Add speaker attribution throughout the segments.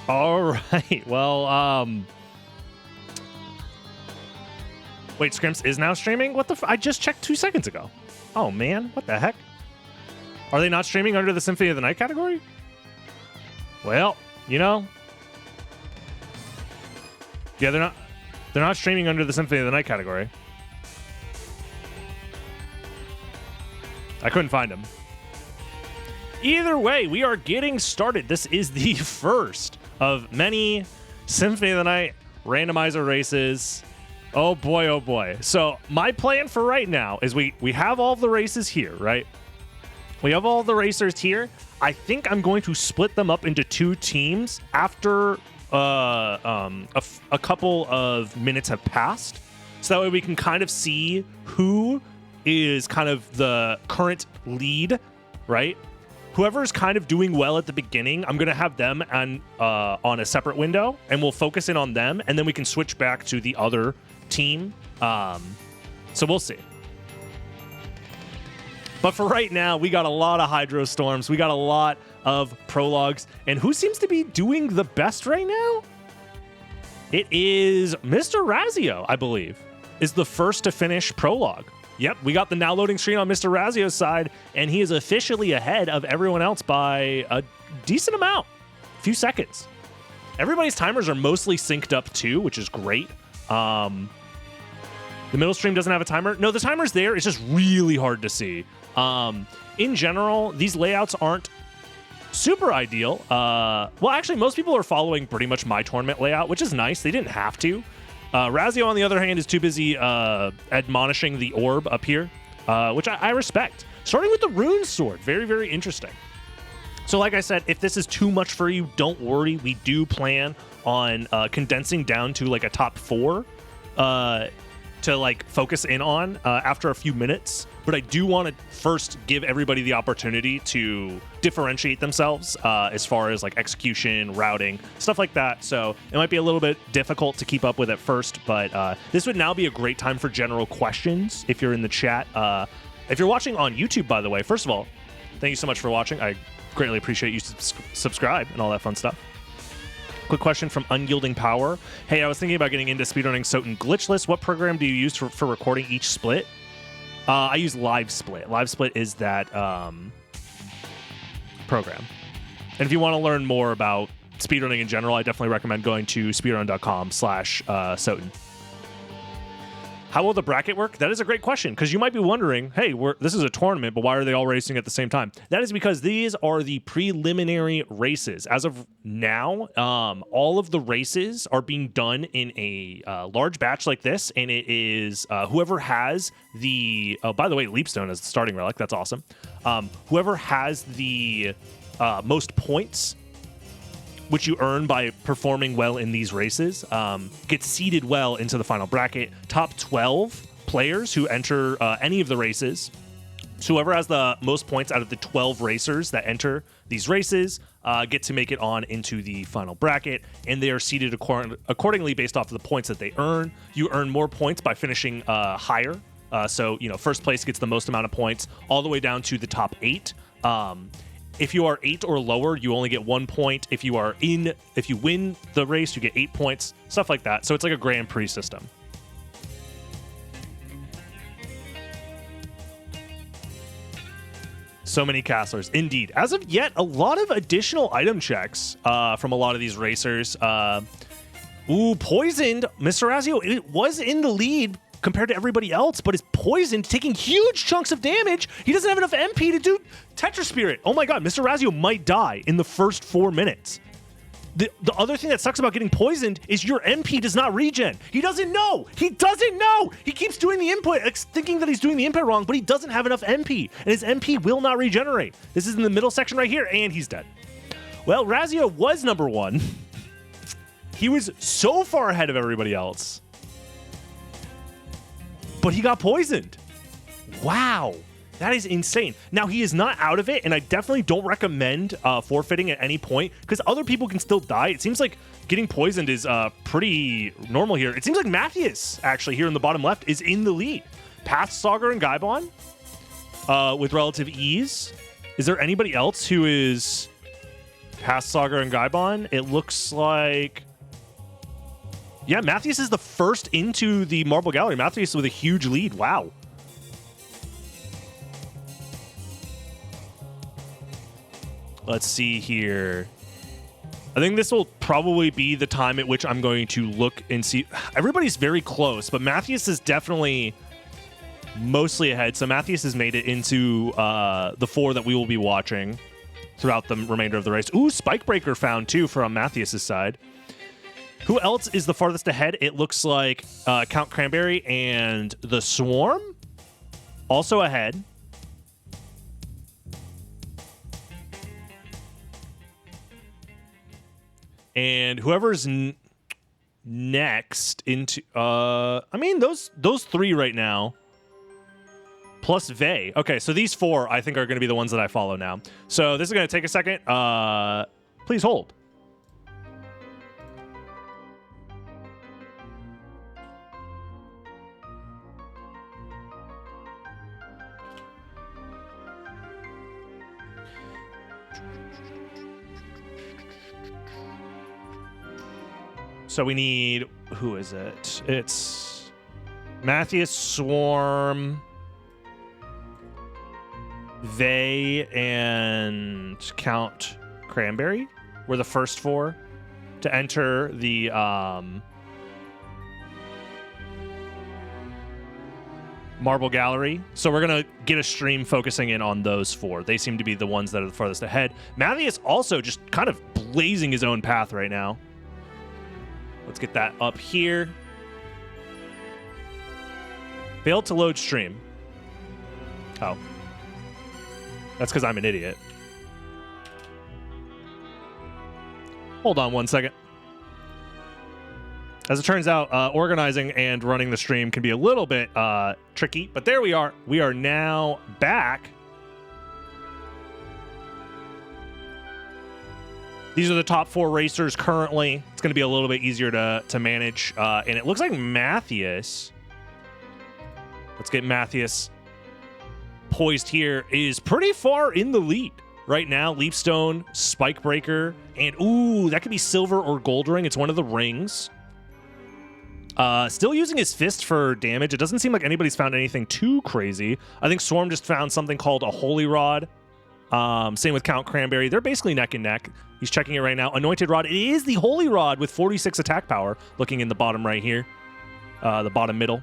Speaker 1: All right. Well, wait, Scrimps is now streaming? What the I just checked 2 seconds ago. Oh, man. What the heck? Are they not streaming under the Symphony of the Night category? Well, you know. Yeah, they're not streaming under the Symphony of the Night category. I couldn't find them. Either way, we are getting started. This is the first of many Symphony of the Night randomizer races. Oh boy, oh boy. So my plan for right now is we have all the races here, right? We have all the racers here. I think I'm going to split them up into 2 teams after a couple of minutes have passed. So that way we can kind of see who is kind of the current lead, right? Whoever's kind of doing well at the beginning, I'm going to have them on a separate window, and we'll focus in on them, and then we can switch back to the other team. So we'll see. But for right now, we got a lot of Hydro Storms. We got a lot of prologues. And who seems to be doing the best right now? It is Mr. Razio, I believe, is the first to finish prologue. Yep, we got the now loading screen on Mr. Razio's side, and he is officially ahead of everyone else by a decent amount, a few seconds. Everybody's timers are mostly synced up too, which is great. The middle stream doesn't have a timer. No, the timer's there. It's just really hard to see. In general, these layouts aren't super ideal. Well, actually, most people are following pretty much my tournament layout, which is nice. They didn't have to. Razio, on the other hand, is too busy admonishing the orb up here, which I respect. Starting with the Rune Sword. Very, very interesting. So like I said, if this is too much for you, don't worry. We do plan on condensing down to like a top 4 to like focus in on after a few minutes. But I do want to first give everybody the opportunity to differentiate themselves as far as like execution, routing, stuff like that. So it might be a little bit difficult to keep up with at first, but this would now be a great time for general questions if you're in the chat. If you're watching on YouTube, by the way, first of all, thank you so much for watching. I greatly appreciate you subscribe and all that fun stuff. Quick question from Unyielding Power. Hey, I was thinking about getting into speedrunning SotN glitchless. What program do you use for recording each split? I use LiveSplit. LiveSplit is that program. And if you want to learn more about speedrunning in general, I definitely recommend going to speedrun.com/SotN. How will the bracket work? That is a great question, because you might be wondering, hey, this is a tournament, but why are they all racing at the same time? That is because these are the preliminary races. As of now, all of the races are being done in a large batch like this, and it is whoever has the... Oh, by the way, Leapstone is the starting relic. That's awesome. Whoever has the most points, which you earn by performing well in these races, gets seeded well into the final bracket. Top 12 players who enter any of the races. So whoever has the most points out of the 12 racers that enter these races get to make it on into the final bracket, and they are seeded accordingly based off of the points that they earn. You earn more points by finishing higher. So, you know, first place gets the most amount of points all the way down to the top 8. If you are 8 or lower, you only get 1 point. If you win the race, you get 8 points, stuff like that. So it's like a Grand Prix system. So many castlers, indeed. As of yet, a lot of additional item checks from a lot of these racers. Poisoned. Mr. Razio, it was in the lead compared to everybody else, but is poisoned, taking huge chunks of damage. He doesn't have enough MP to do Tetra Spirit. Oh my god, Mr. Razio might die in the first 4 minutes. The other thing that sucks about getting poisoned is your MP does not regen. He doesn't know. He doesn't know. He keeps doing the input, thinking that he's doing the input wrong, but he doesn't have enough MP, and his MP will not regenerate. This is in the middle section right here, and he's dead. Well, Razio was number 1. He was so far ahead of everybody else, but he got poisoned. Wow. That is insane. Now, he is not out of it, and I definitely don't recommend forfeiting at any point, because other people can still die. It seems like getting poisoned is pretty normal here. It seems like Matthias, actually, here in the bottom left, is in the lead. Past Sagar and Gaibon with relative ease. Is there anybody else who is past Saga and Gaibon, it looks like... Yeah, Mathias is the first into the Marble Gallery. Mathias with a huge lead. Wow. Let's see here. I think this will probably be the time at which I'm going to look and see. Everybody's very close, but Mathias is definitely mostly ahead. So Mathias has made it into the 4 that we will be watching throughout the remainder of the race. Ooh, Spike Breaker found too from Mathias's side. Who else is the farthest ahead? It looks like Count Cranberry and the Swarm also ahead. And whoever's next into, I mean, those 3 right now, plus Vey. Okay, so these 4, I think, are going to be the ones that I follow now. So this is going to take a second. Please hold. So we need, who is it? It's Mathias, Swarm, Vey, and Count Cranberry were the first 4 to enter the Marble Gallery. So we're going to get a stream focusing in on those 4. They seem to be the ones that are the farthest ahead. Mathias also just kind of blazing his own path right now. Let's get that up here. Failed to load stream. Oh. That's because I'm an idiot. Hold on one second. As it turns out, organizing and running the stream can be a little bit tricky, but there we are. We are now back. These are the top 4 racers currently. It's going to be a little bit easier to manage. And it looks like Mathias, let's get Mathias poised here, is pretty far in the lead right now. Leapstone, Spike Breaker, and ooh, that could be silver or gold ring. It's one of the rings. Still using his fist for damage. It doesn't seem like anybody's found anything too crazy. I think Swarm just found something called a Holy Rod. Same with Count Cranberry. They're basically neck and neck. He's checking it right now. Anointed Rod. It is the Holy Rod with 46 attack power. Looking in the bottom right here. The bottom middle.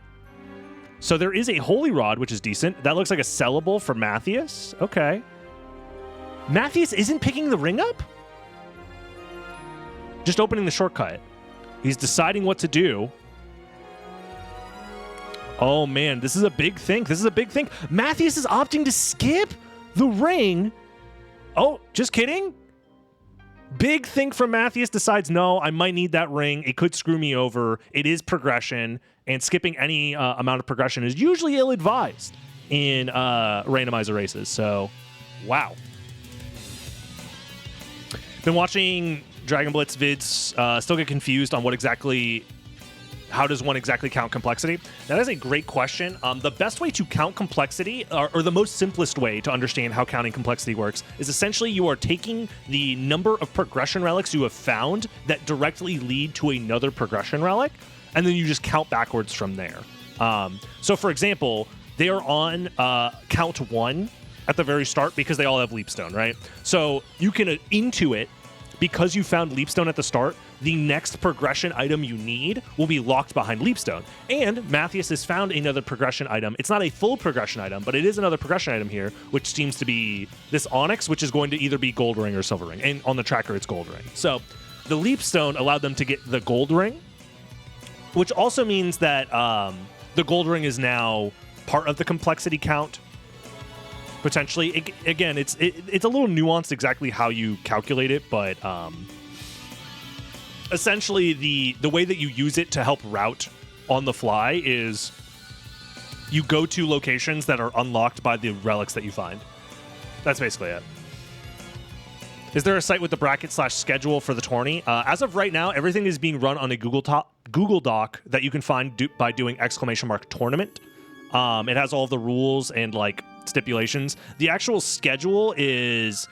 Speaker 1: So there is a Holy Rod, which is decent. That looks like a sellable for Mathias. Okay. Mathias isn't picking the ring up? Just opening the shortcut. He's deciding what to do. Oh, man. This is a big thing. This is a big thing. Mathias is opting to skip the ring. Oh, just kidding. Big thing from Mathias. Decides, no, I might need that ring. It could screw me over. It is progression, and skipping any amount of progression is usually ill-advised in randomizer races. So, wow. Been watching Dragon Blitz vids. Still get confused on how does one exactly count complexity? That is a great question. The best way to count complexity, or the most simplest way to understand how counting complexity works, is essentially you are taking the number of progression relics you have found that directly lead to another progression relic, and then you just count backwards from there. So for example, they are on count 1 at the very start because they all have Leapstone, right? So you can intuit, because you found Leapstone at the start, the next progression item you need will be locked behind Leapstone. And Mathias has found another progression item. It's not a full progression item, but it is another progression item here, which seems to be this Onyx, which is going to either be Gold Ring or Silver Ring. And on the tracker, it's Gold Ring. So the Leapstone allowed them to get the Gold Ring, which also means that the Gold Ring is now part of the complexity count. Potentially, again, it's a little nuanced exactly how you calculate it, but essentially the way that you use it to help route on the fly is you go to locations that are unlocked by the relics that you find. That's basically it. Is there a site with the bracket/schedule for the tourney? As of right now, everything is being run on a Google Doc that you can find by doing !tournament. It has all the rules and like stipulations. The actual schedule is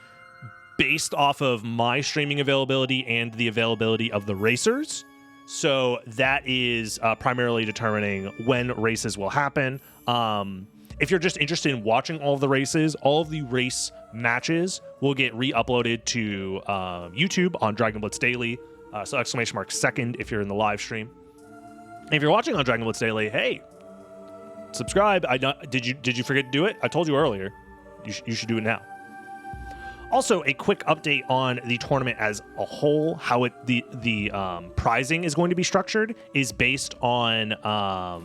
Speaker 1: based off of my streaming availability and the availability of the racers. So that is primarily determining when races will happen. If you're just interested in watching all of the races, all of the race matches will get re-uploaded to YouTube on Dragon Blitz Daily. So !2 if you're in the live stream. And if you're watching on Dragon Blitz Daily, hey, subscribe. Did you forget to do it? I told you earlier. You should do it now. Also, a quick update on the tournament as a whole. How the prizing is going to be structured is based on my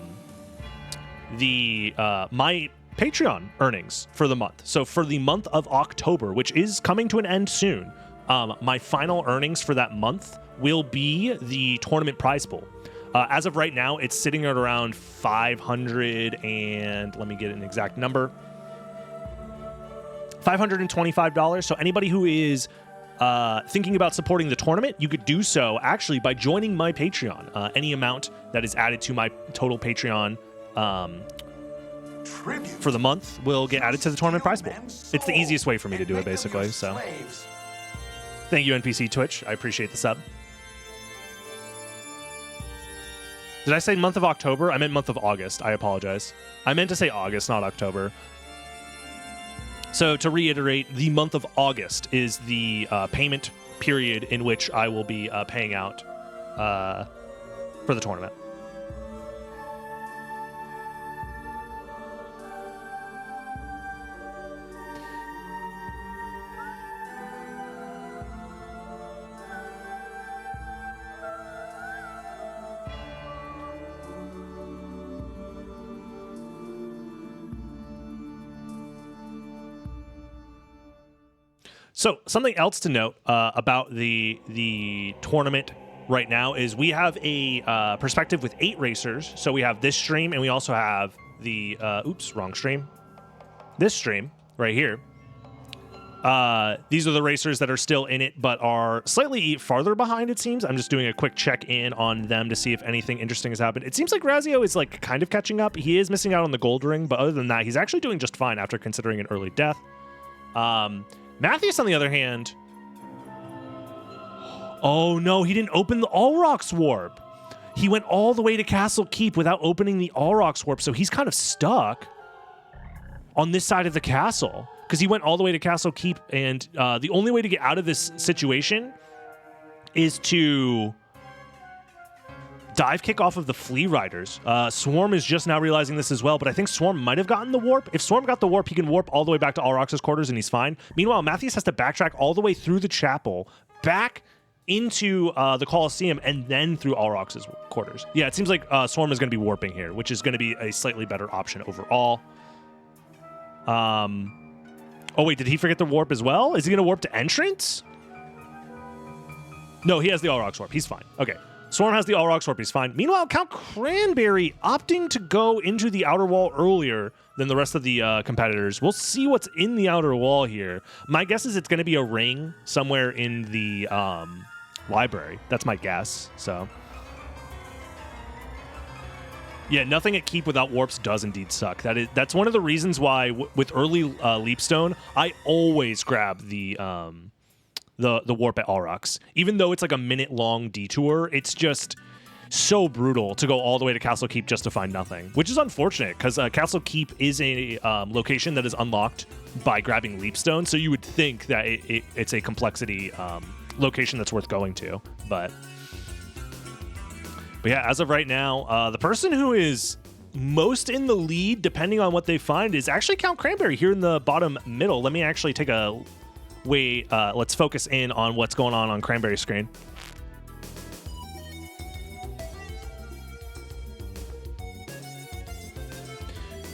Speaker 1: Patreon earnings for the month. So for the month of October, which is coming to an end soon, my final earnings for that month will be the tournament prize pool. As of right now, it's sitting at around 500 and let me get an exact number. $525. So anybody who is thinking about supporting the tournament, you could do so actually by joining my Patreon. Any amount that is added to my total Patreon for the month will get added to the tournament prize pool. It's the easiest way for me to do it, basically. So thank you, NPC Twitch. I appreciate the sub. Did I say month of October? I meant month of August. I apologize. I meant to say August, not October. So to reiterate, the month of August is the payment period in which I will be paying out for the tournament. So something else to note about the tournament right now is we have a perspective with 8 racers. So we have this stream, and we also have the wrong stream. This stream right here. These are the racers that are still in it, but are slightly farther behind, it seems. I'm just doing a quick check-in on them to see if anything interesting has happened. It seems like Razio is like kind of catching up. He is missing out on the gold ring, but other than that, he's actually doing just fine after considering an early death. Matthews, on the other hand... Oh, no, he didn't open the Allrox warp. He went all the way to Castle Keep without opening the Allrox warp, so he's kind of stuck on this side of the castle because he went all the way to Castle Keep, and the only way to get out of this situation is to dive kick off of the Flea Riders. Swarm is just now realizing this as well, but I think Swarm might have gotten the warp. If Swarm got the warp, he can warp all the way back to Allrox's quarters and he's fine. Meanwhile, Matthews has to backtrack all the way through the chapel, back into the Colosseum, and then through Allrox's quarters. Yeah, it seems like Swarm is going to be warping here, which is going to be a slightly better option overall. Oh, wait, did he forget the warp as well? Is he going to warp to Entrance? No, he has the Allrox warp. He's fine. Okay. Swarm has the Allrox warp. He's fine. Meanwhile, Count Cranberry opting to go into the outer wall earlier than the rest of the competitors. We'll see what's in the outer wall here. My guess is it's going to be a ring somewhere in the library. That's my guess. So, yeah, nothing at Keep without warps does indeed suck. That's one of the reasons why with early Leapstone, I always grab the warp at Allrox. Even though it's like a minute-long detour, it's just so brutal to go all the way to Castle Keep just to find nothing, which is unfortunate because Castle Keep is a location that is unlocked by grabbing Leapstone, so you would think that it's a complexity location that's worth going to. But yeah, as of right now, the person who is most in the lead, depending on what they find, is actually Count Cranberry here in the bottom middle. Let me actually take a... Wait, let's focus in on what's going on Cranberry's screen.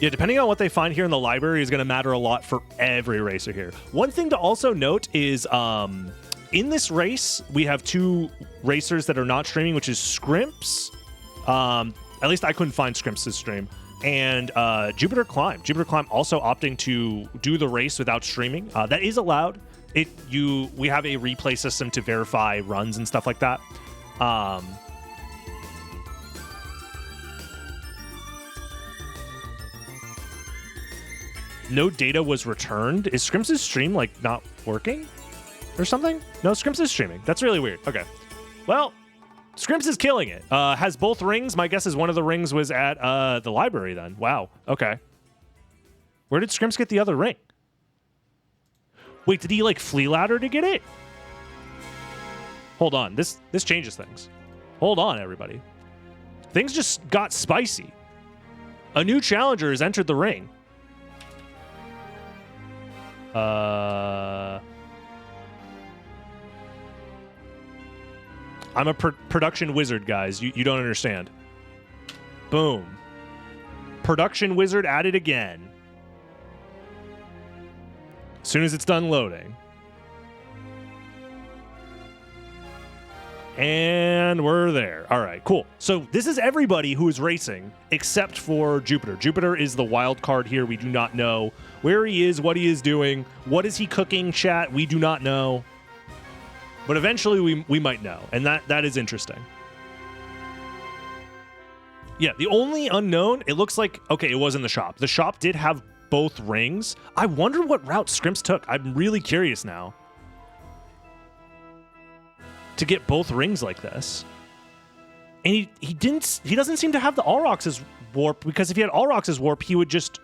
Speaker 1: Yeah, depending on what they find here in the library is going to matter a lot for every racer here. One thing to also note is in this race, we have 2 racers that are not streaming, which is Scrimps. At least I couldn't find Scrimps' stream. And Jupiter Climb. Jupiter Climb also opting to do the race without streaming. That is allowed. We have a replay system to verify runs and stuff like that. No data was returned. Is Scrimps' stream like not working? or something? No, Scrimps is streaming. That's really weird. Okay. Well, Scrimps is killing it. Has both rings. My guess is one of the rings was at the library then. Wow. Okay. Where did Scrimps get the other ring? Wait, did he like flea ladder to get it? Hold on. This changes things. Hold on, everybody. Things just got spicy. A new challenger has entered the ring. I'm a production wizard, guys. You don't understand. Boom. Production wizard added again. As soon as it's done loading. And we're there. All right, cool. So this is everybody who is racing except for Jupiter. Jupiter is the wild card here. We do not know where he is, what he is doing. What is he cooking, chat? We do not know. But eventually we might know. And that is interesting. Yeah, the only unknown, it looks like, okay, it was in the shop. The shop did have both rings. I wonder what route Scrimps took. I'm really curious now. To get both rings like this. And he doesn't seem to have the Aurochs's warp, because if he had Aurochs's warp, he would just...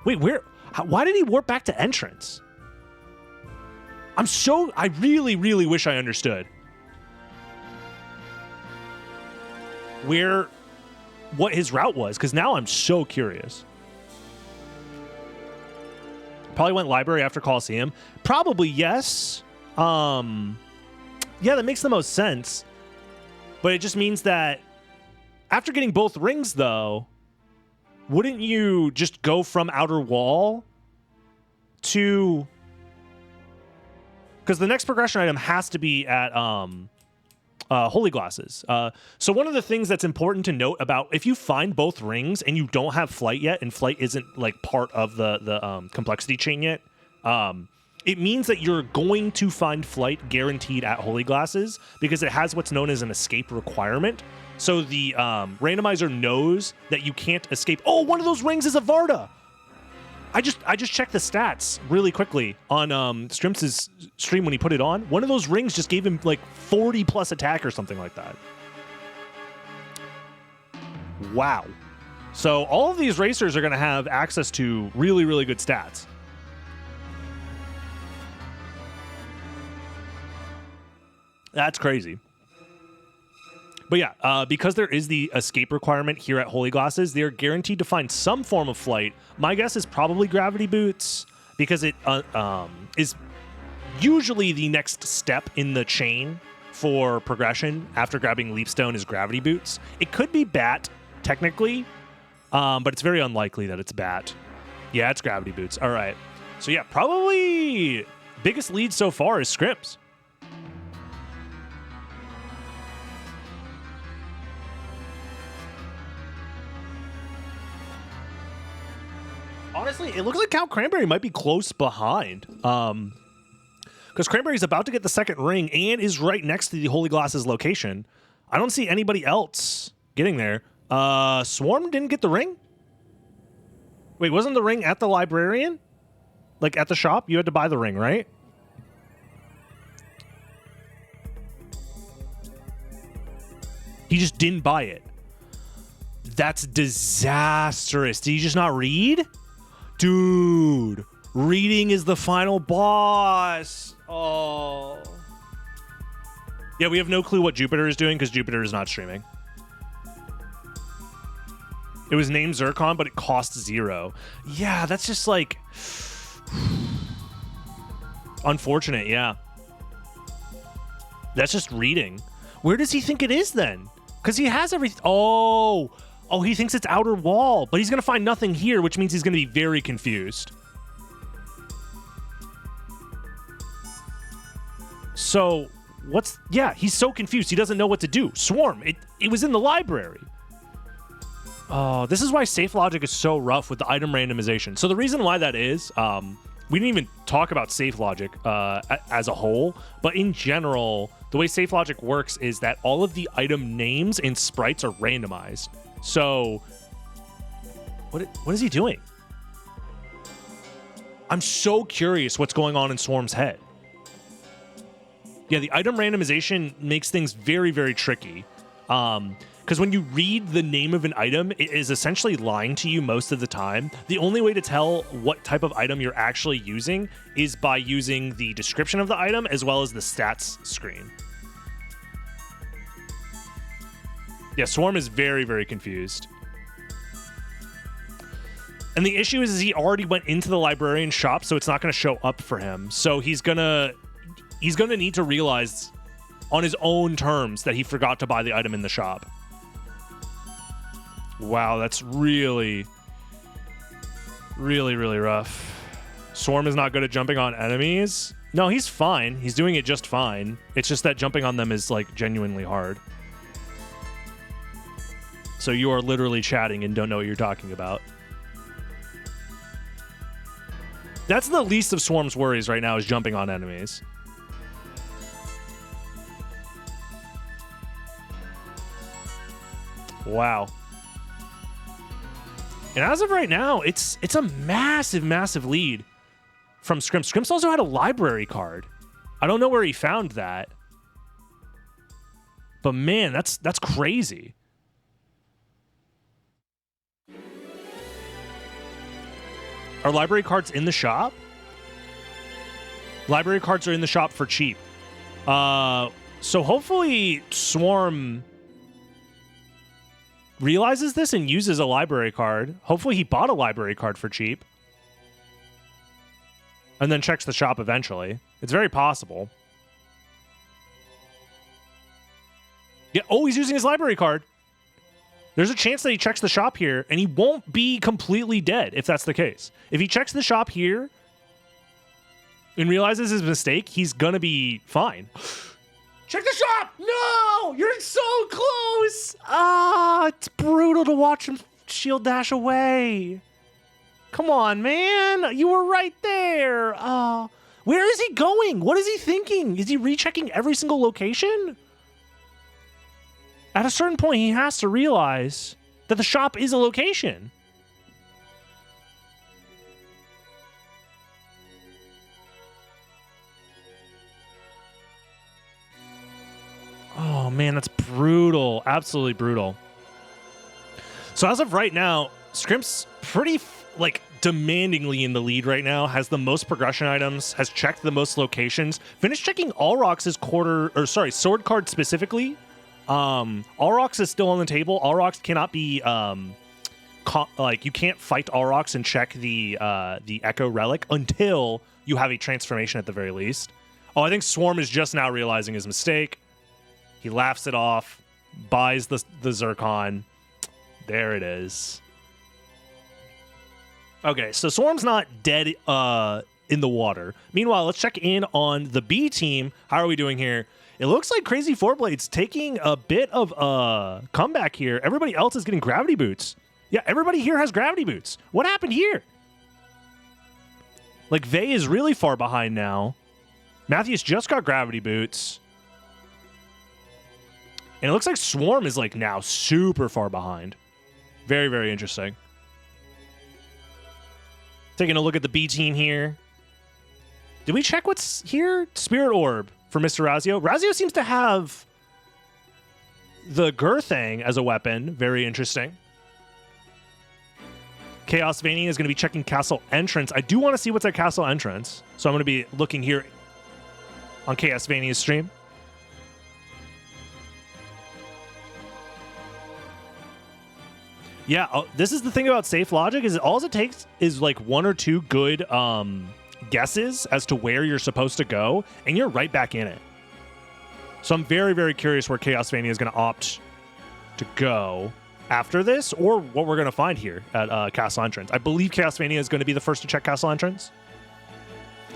Speaker 1: Wait, why did he warp back to entrance? I really, really wish I understood. What his route was, because now I'm so curious. Probably went library after Coliseum. Probably, yes. Yeah, that makes the most sense. But it just means that after getting both rings, though, wouldn't you just go from Outer Wall to... Because the next progression item has to be at Holy Glasses. So one of the things that's important to note about if you find both rings and you don't have flight yet, and flight isn't like part of the complexity chain yet, it means that you're going to find flight guaranteed at Holy Glasses because it has what's known as an escape requirement. So the randomizer knows that you can't escape. Oh, one of those rings is a Varda. I just checked the stats really quickly on Scrimps' stream when he put it on. One of those rings just gave him like 40 plus attack or something like that. Wow. So all of these racers are going to have access to really, really good stats. That's crazy. But yeah, because there is the escape requirement here at Holy Glasses, they're guaranteed to find some form of flight. My guess is probably gravity boots, because it is usually the next step in the chain for progression after grabbing Leapstone is gravity boots. It could be Bat, technically, but it's very unlikely that it's Bat. Yeah, it's gravity boots. All right. So yeah, probably biggest lead so far is Scrimps. Honestly, it looks like Cal Cranberry might be close behind. Because Cranberry's about to get the second ring and is right next to the Holy Glasses location. I don't see anybody else getting there. Swarm didn't get the ring? Wait, wasn't the ring at the librarian? Like at the shop? You had to buy the ring, right? He just didn't buy it. That's disastrous. Did he just not read? Dude, reading is the final boss. Oh. Yeah, we have no clue what Jupiter is doing because Jupiter is not streaming. It was named Zircon, but it cost 0. Yeah, that's just like... unfortunate, yeah. That's just reading. Where does he think it is then? Because he has everything. Oh, he thinks it's Outer Wall, but he's going to find nothing here, which means he's going to be very confused. So, yeah, he's so confused. He doesn't know what to do. Swarm, it was in the library. Oh, this is why safe logic is so rough with the item randomization. So the reason why that is, we didn't even talk about safe logic as a whole, but in general, the way safe logic works is that all of the item names and sprites are randomized. So, what is he doing? I'm so curious what's going on in Swarm's head. Yeah, the item randomization makes things very, very tricky. Because when you read the name of an item, it is essentially lying to you most of the time. The only way to tell what type of item you're actually using is by using the description of the item as well as the stats screen. Yeah, Swarm is very, very confused. And the issue is he already went into the librarian shop, so it's not going to show up for him. So he's gonna need to realize on his own terms that he forgot to buy the item in the shop. Wow, that's really, really, really rough. Swarm is not good at jumping on enemies. No, he's fine. He's doing it just fine. It's just that jumping on them is like genuinely hard. So you are literally chatting and don't know what you're talking about. That's the least of Swarm's worries right now, is jumping on enemies. Wow. And as of right now, it's a massive, massive lead from Scrimps. Scrimps also had a library card. I don't know where he found that. But man, that's crazy. Are library cards in the shop? Library cards are in the shop for cheap. So hopefully Swarm realizes this and uses a library card. Hopefully he bought a library card for cheap. And then checks the shop eventually. It's very possible. Yeah, oh, he's using his library card. There's a chance that he checks the shop here, and he won't be completely dead if that's the case. If he checks the shop here and realizes his mistake, he's going to be fine. Check the shop! No! You're so close! Ah, it's brutal to watch him shield dash away. Come on, man. You were right there. Where is he going? What is he thinking? Is he rechecking every single location? At a certain point, he has to realize that the shop is a location. Oh, man, that's brutal. Absolutely brutal. So as of right now, Scrimps pretty, demandingly in the lead right now, has the most progression items, has checked the most locations, finished checking Alrox's sword card specifically. Alrox is still on the table. Alrox cannot be, you can't fight Alrox and check the Echo Relic until you have a transformation at the very least. Oh, I think Swarm is just now realizing his mistake. He laughs it off, buys the Zircon. There it is. Okay, so Swarm's not dead in the water. Meanwhile, let's check in on the B team. How are we doing here? It looks like Crazy Four Blades taking a bit of a comeback here. Everybody else is getting gravity boots. Yeah, everybody here has gravity boots. What happened here? Vey is really far behind now. Matthews just got gravity boots. And it looks like Swarm is now super far behind. Very, very interesting. Taking a look at the B team here. Did we check what's here? Spirit Orb for Mr. Razio. Razio seems to have the Gurthang as a weapon. Very interesting. Chaos Vania is going to be checking Castle Entrance. I do want to see what's at Castle Entrance. So I'm going to be looking here on Chaos Vania's stream. Yeah, this is the thing about safe logic, is all it takes is one or two good guesses as to where you're supposed to go, and you're right back in it. So I'm very, very curious where Chaos Vania is going to opt to go after this, or what we're going to find here at Castle Entrance. I believe Chaos Vania is going to be the first to check Castle Entrance.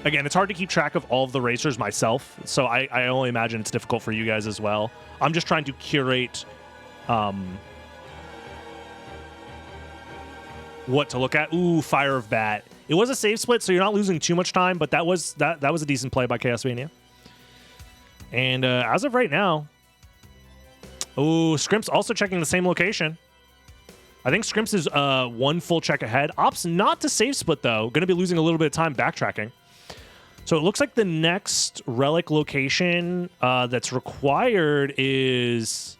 Speaker 1: Again, it's hard to keep track of all of the racers myself, so I only imagine it's difficult for you guys as well. I'm just trying to curate what to look at. Ooh, Fire of Bat. It was a save split, so you're not losing too much time, but that was a decent play by Chaos Vania. And as of right now, ooh, Scrimps also checking the same location. I think Scrimps is one full check ahead. Opts not to save split, though. Going to be losing a little bit of time backtracking. So it looks like the next relic location that's required is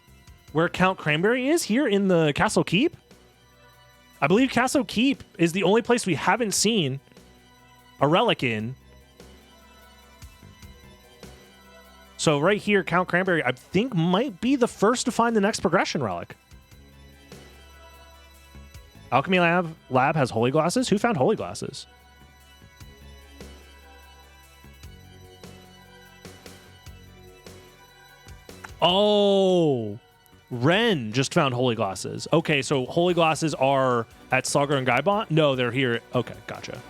Speaker 1: where Count Cranberry is, here in the Castle Keep. I believe Castle Keep is the only place we haven't seen a relic in. So right here, Count Cranberry, I think, might be the first to find the next progression relic. Alchemy Lab has holy glasses. Who found holy glasses? Oh, Ren just found holy glasses. Okay, so holy glasses are at Sagar and Gaibon? No, they're here. Okay, gotcha.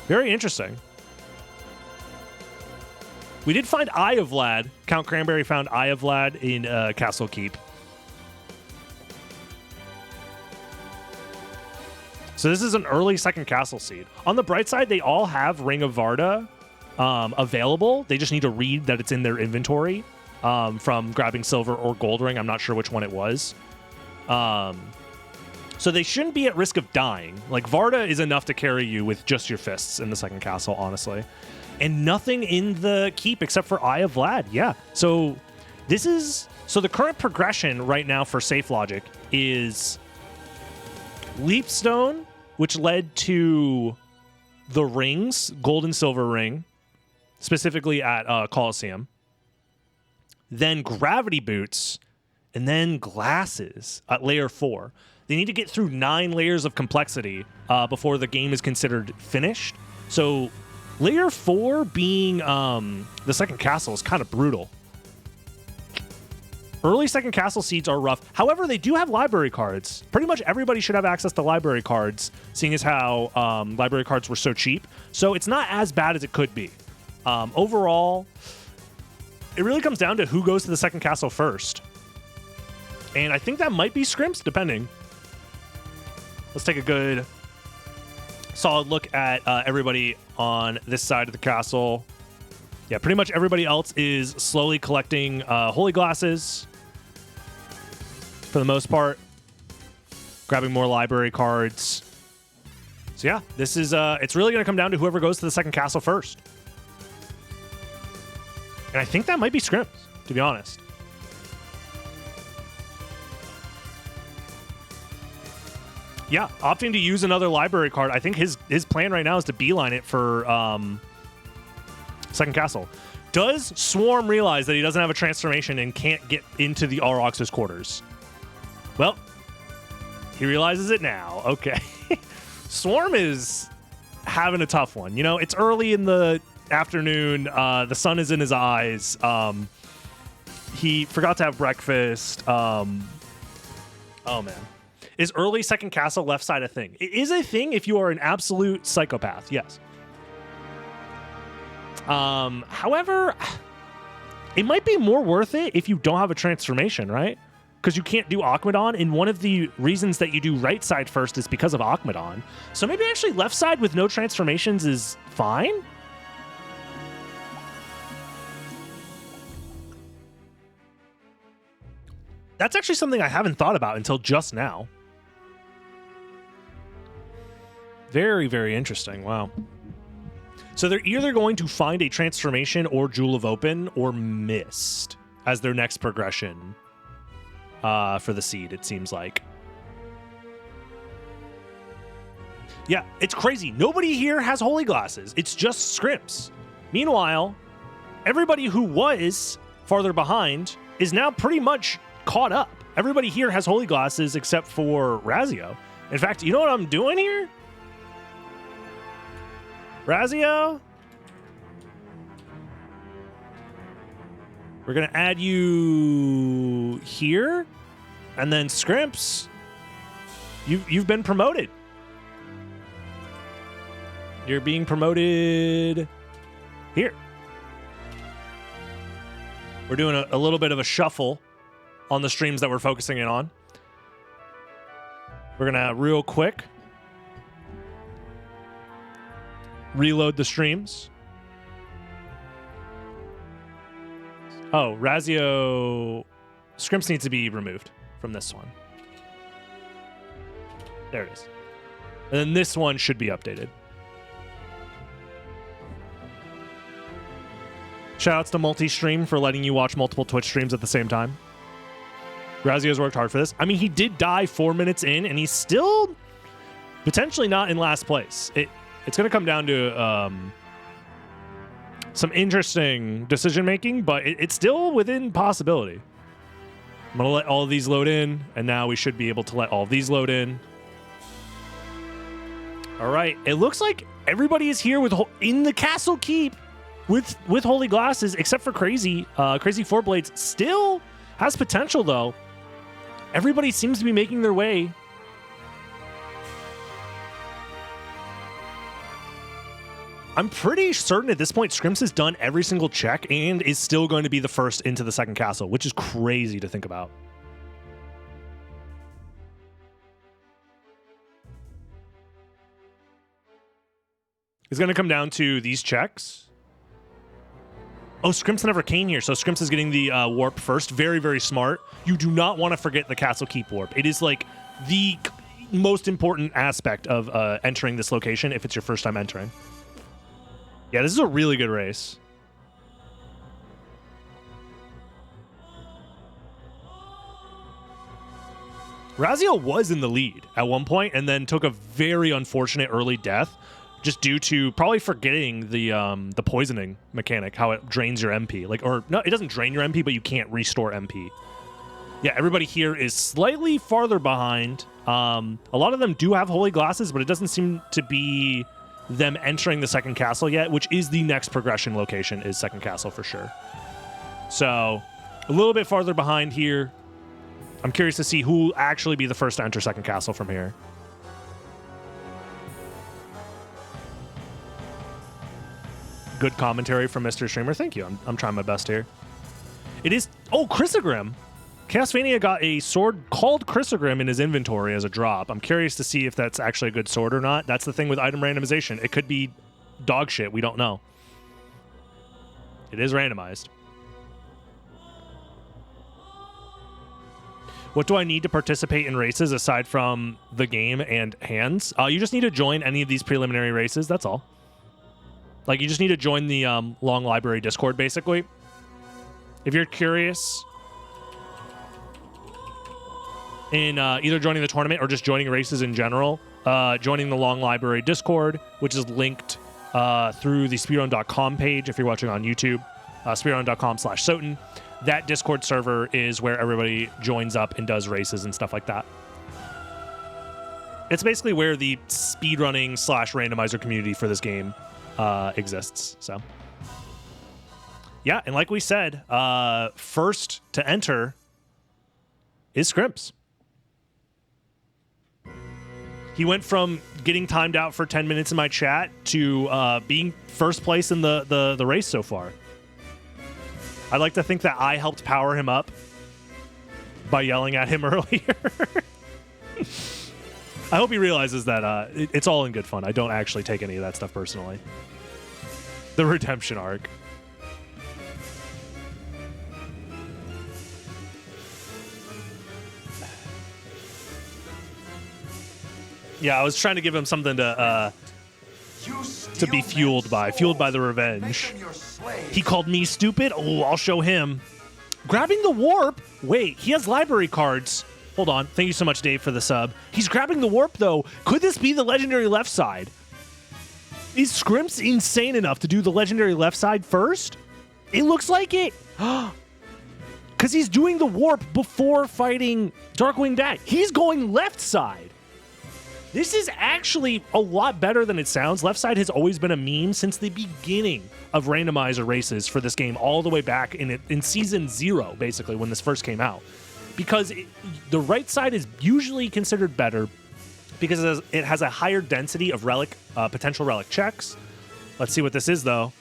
Speaker 1: Very interesting. We did find Eye of Vlad. Count Cranberry found Eye of Vlad in Castle Keep. So this is an early second castle seed. On the bright side, they all have Ring of Varda available. They just need to read that it's in their inventory from grabbing silver or gold ring. I'm not sure which one it was. So they shouldn't be at risk of dying. Like, Varda is enough to carry you with just your fists in the second castle, honestly. And nothing in the keep except for Eye of Vlad. Yeah. So this is... So the current progression right now for Safe Logic is Leapstone, which led to the rings, gold and silver ring, specifically at Colosseum. Then Gravity Boots, and then Glasses at Layer 4. They need to get through 9 layers of complexity before the game is considered finished. So Layer 4 being the second castle is kind of brutal. Early second castle seeds are rough. However, they do have library cards. Pretty much everybody should have access to library cards, seeing as how library cards were so cheap. So it's not as bad as it could be. Overall, it really comes down to who goes to the second castle first. And I think that might be Scrimps, depending. Let's take a good, solid look at everybody on this side of the castle. Yeah, pretty much everybody else is slowly collecting holy glasses for the most part, grabbing more library cards. So yeah, this is it's really going to come down to whoever goes to the second castle first. And I think that might be Scrimps, to be honest. Yeah, opting to use another library card. I think his plan right now is to beeline it for second castle. Does Swarm realize that he doesn't have a transformation and can't get into the Aurochs's quarters? Well, he realizes it now. Okay. Swarm is having a tough one. You know, it's early in the afternoon. The sun is in his eyes. He forgot to have breakfast. Oh, man. Is early second castle left side a thing? It is a thing if you are an absolute psychopath, yes. However, it might be more worth it if you don't have a transformation, right? Because you can't do Akmadon, and one of the reasons that you do right side first is because of Akmadon. So maybe actually left side with no transformations is fine? That's actually something I haven't thought about until just now. Very, very interesting. Wow. So they're either going to find a transformation or Jewel of Open or Mist as their next progression for the seed, it seems like. Yeah, it's crazy. Nobody here has holy glasses. It's just Scrimps. Meanwhile, everybody who was farther behind is now pretty much caught up. Everybody here has holy glasses except for Razio. In fact, you know what I'm doing here? Razio, we're going to add you here. And then Scrimps, you've been promoted. You're being promoted here. We're doing a little bit of a shuffle on the streams that we're focusing in on. We're going to real quick reload the streams. Oh, Razio, Scrimps needs to be removed from this one. There it is. And then this one should be updated. Shoutouts to multi-stream for letting you watch multiple Twitch streams at the same time. Razio's worked hard for this. I mean, he did die 4 minutes in, and he's still potentially not in last place. It's going to come down to some interesting decision-making, but it's still within possibility. I'm going to let all of these load in, and now we should be able to let all of these load in. All right. It looks like everybody is here in the castle keep with holy glasses, except for Crazy. Crazy Four Blades still has potential, though. Everybody seems to be making their way. I'm pretty certain at this point Scrimps has done every single check and is still going to be the first into the second castle, which is crazy to think about. It's going to come down to these checks. Oh, Scrimps never came here, so Scrimps is getting the warp first. Very, very smart. You do not want to forget the Castle Keep warp. It is like the most important aspect of entering this location if it's your first time entering. Yeah, this is a really good race. Razio was in the lead at one point and then took a very unfortunate early death just due to probably forgetting the poisoning mechanic, how it drains your MP. No, it doesn't drain your MP, but you can't restore MP. Yeah, everybody here is slightly farther behind. A lot of them do have holy glasses, but it doesn't seem to be them entering the second castle yet, which is the next progression location, is second castle for sure. So a little bit farther behind here. I'm curious to see who will actually be the first to enter second castle from here. Good commentary from Mr. Streamer. Thank you. I'm trying my best here. It is... Oh, Chrysogrim. Chaosphania got a sword called Chrysogrim in his inventory as a drop. I'm curious to see if that's actually a good sword or not. That's the thing with item randomization. It could be dog shit. We don't know. It is randomized. What do I need to participate in races aside from the game and hands? You just need to join any of these preliminary races. That's all. Like, you just need to join the Long Library Discord, basically. If you're curious in either joining the tournament or just joining races in general, joining the Long Library Discord, which is linked through the Speedrun.com page if you're watching on YouTube, speedrun.com/SotN. That Discord server is where everybody joins up and does races and stuff like that. It's basically where the speedrunning /randomizer community for this game exists. So yeah, and like we said, first to enter is Scrimps. He went from getting timed out for 10 minutes in my chat to being first place in the race so far. I'd like to think that I helped power him up by yelling at him earlier. I hope he realizes that it's all in good fun. I don't actually take any of that stuff personally. The redemption arc. Yeah, I was trying to give him something to be fueled by the revenge. He called me stupid. Oh, I'll show him. Grabbing the warp. Wait, he has library cards. Hold on. Thank you so much, Dave, for the sub. He's grabbing the warp, though. Could this be the legendary left side? Is Scrimps insane enough to do the legendary left side first? It looks like it. Because he's doing the warp before fighting Darkwing Dad. He's going left side. This is actually a lot better than it sounds. Left side has always been a meme since the beginning of randomizer races for this game, all the way back in season 0, basically, when this first came out. Because the right side is usually considered better because it has a higher density of relic, potential relic checks. Let's see what this is, though.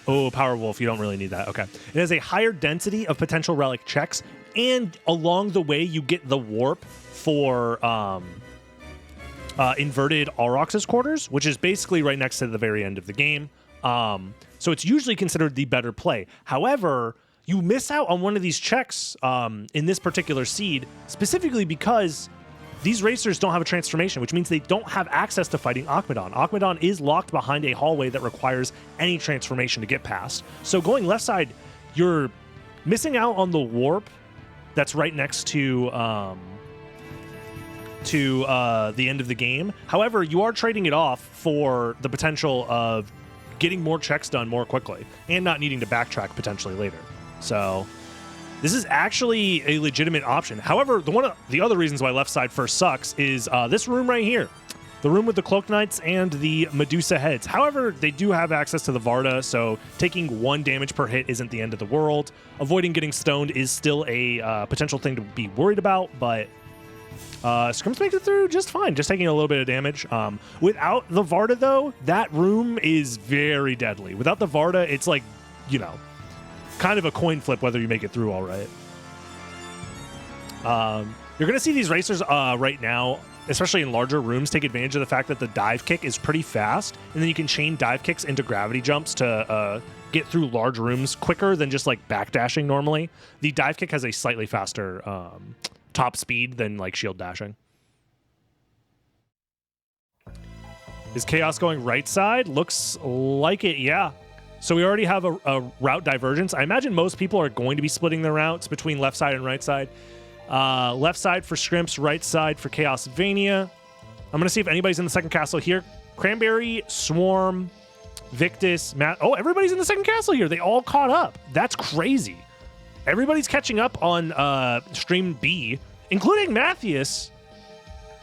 Speaker 1: Oh, Power Wolf, you don't really need that. Okay. It has a higher density of potential relic checks, and along the way, you get the warp for inverted Aurochs's quarters, which is basically right next to the very end of the game. So it's usually considered the better play. However, you miss out on one of these checks in this particular seed, specifically because these racers don't have a transformation, which means they don't have access to fighting Akmadon. Akmadon is locked behind a hallway that requires any transformation to get past. So going left side, you're missing out on the warp that's right next to the end of the game. However, you are trading it off for the potential of getting more checks done more quickly and not needing to backtrack potentially later. So this is actually a legitimate option. However, one of the other reasons why left side first sucks is this room right here. The room with the Cloaked Knights and the Medusa heads. However, they do have access to the Varda, so taking 1 damage per hit isn't the end of the world. Avoiding getting stoned is still a potential thing to be worried about, but Scrimps makes it through just fine, just taking a little bit of damage. Without the Varda, though, that room is very deadly. Without the Varda, it's like, you know, kind of a coin flip whether you make it through all right. You're going to see these racers right now, especially in larger rooms, take advantage of the fact that the dive kick is pretty fast, and then you can chain dive kicks into gravity jumps to get through large rooms quicker than just like backdashing normally. The dive kick has a slightly faster top speed than like shield dashing. Is Chaos going right side? Looks like it, yeah. So we already have a route divergence. I imagine most people are going to be splitting their routes between left side and right side. Left side for Scrimps, right side for Chaos Vania. I'm going to see if anybody's in the second castle here. Cranberry, Swarm, Victus, Matt. Oh, everybody's in the second castle here. They all caught up. That's crazy. Everybody's catching up on stream B, including Matthias.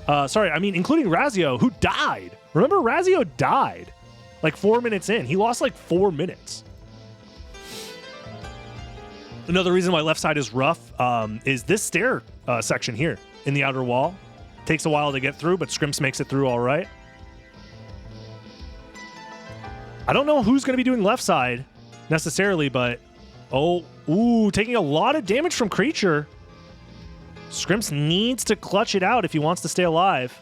Speaker 1: Including Razio, who died. Remember, Razio died like 4 minutes in. He lost like 4 minutes. Another reason why left side is rough is this stair section here in the outer wall. Takes a while to get through, but Scrimps makes it through all right. I don't know who's going to be doing left side necessarily, but taking a lot of damage from Creature. Scrimps needs to clutch it out if he wants to stay alive.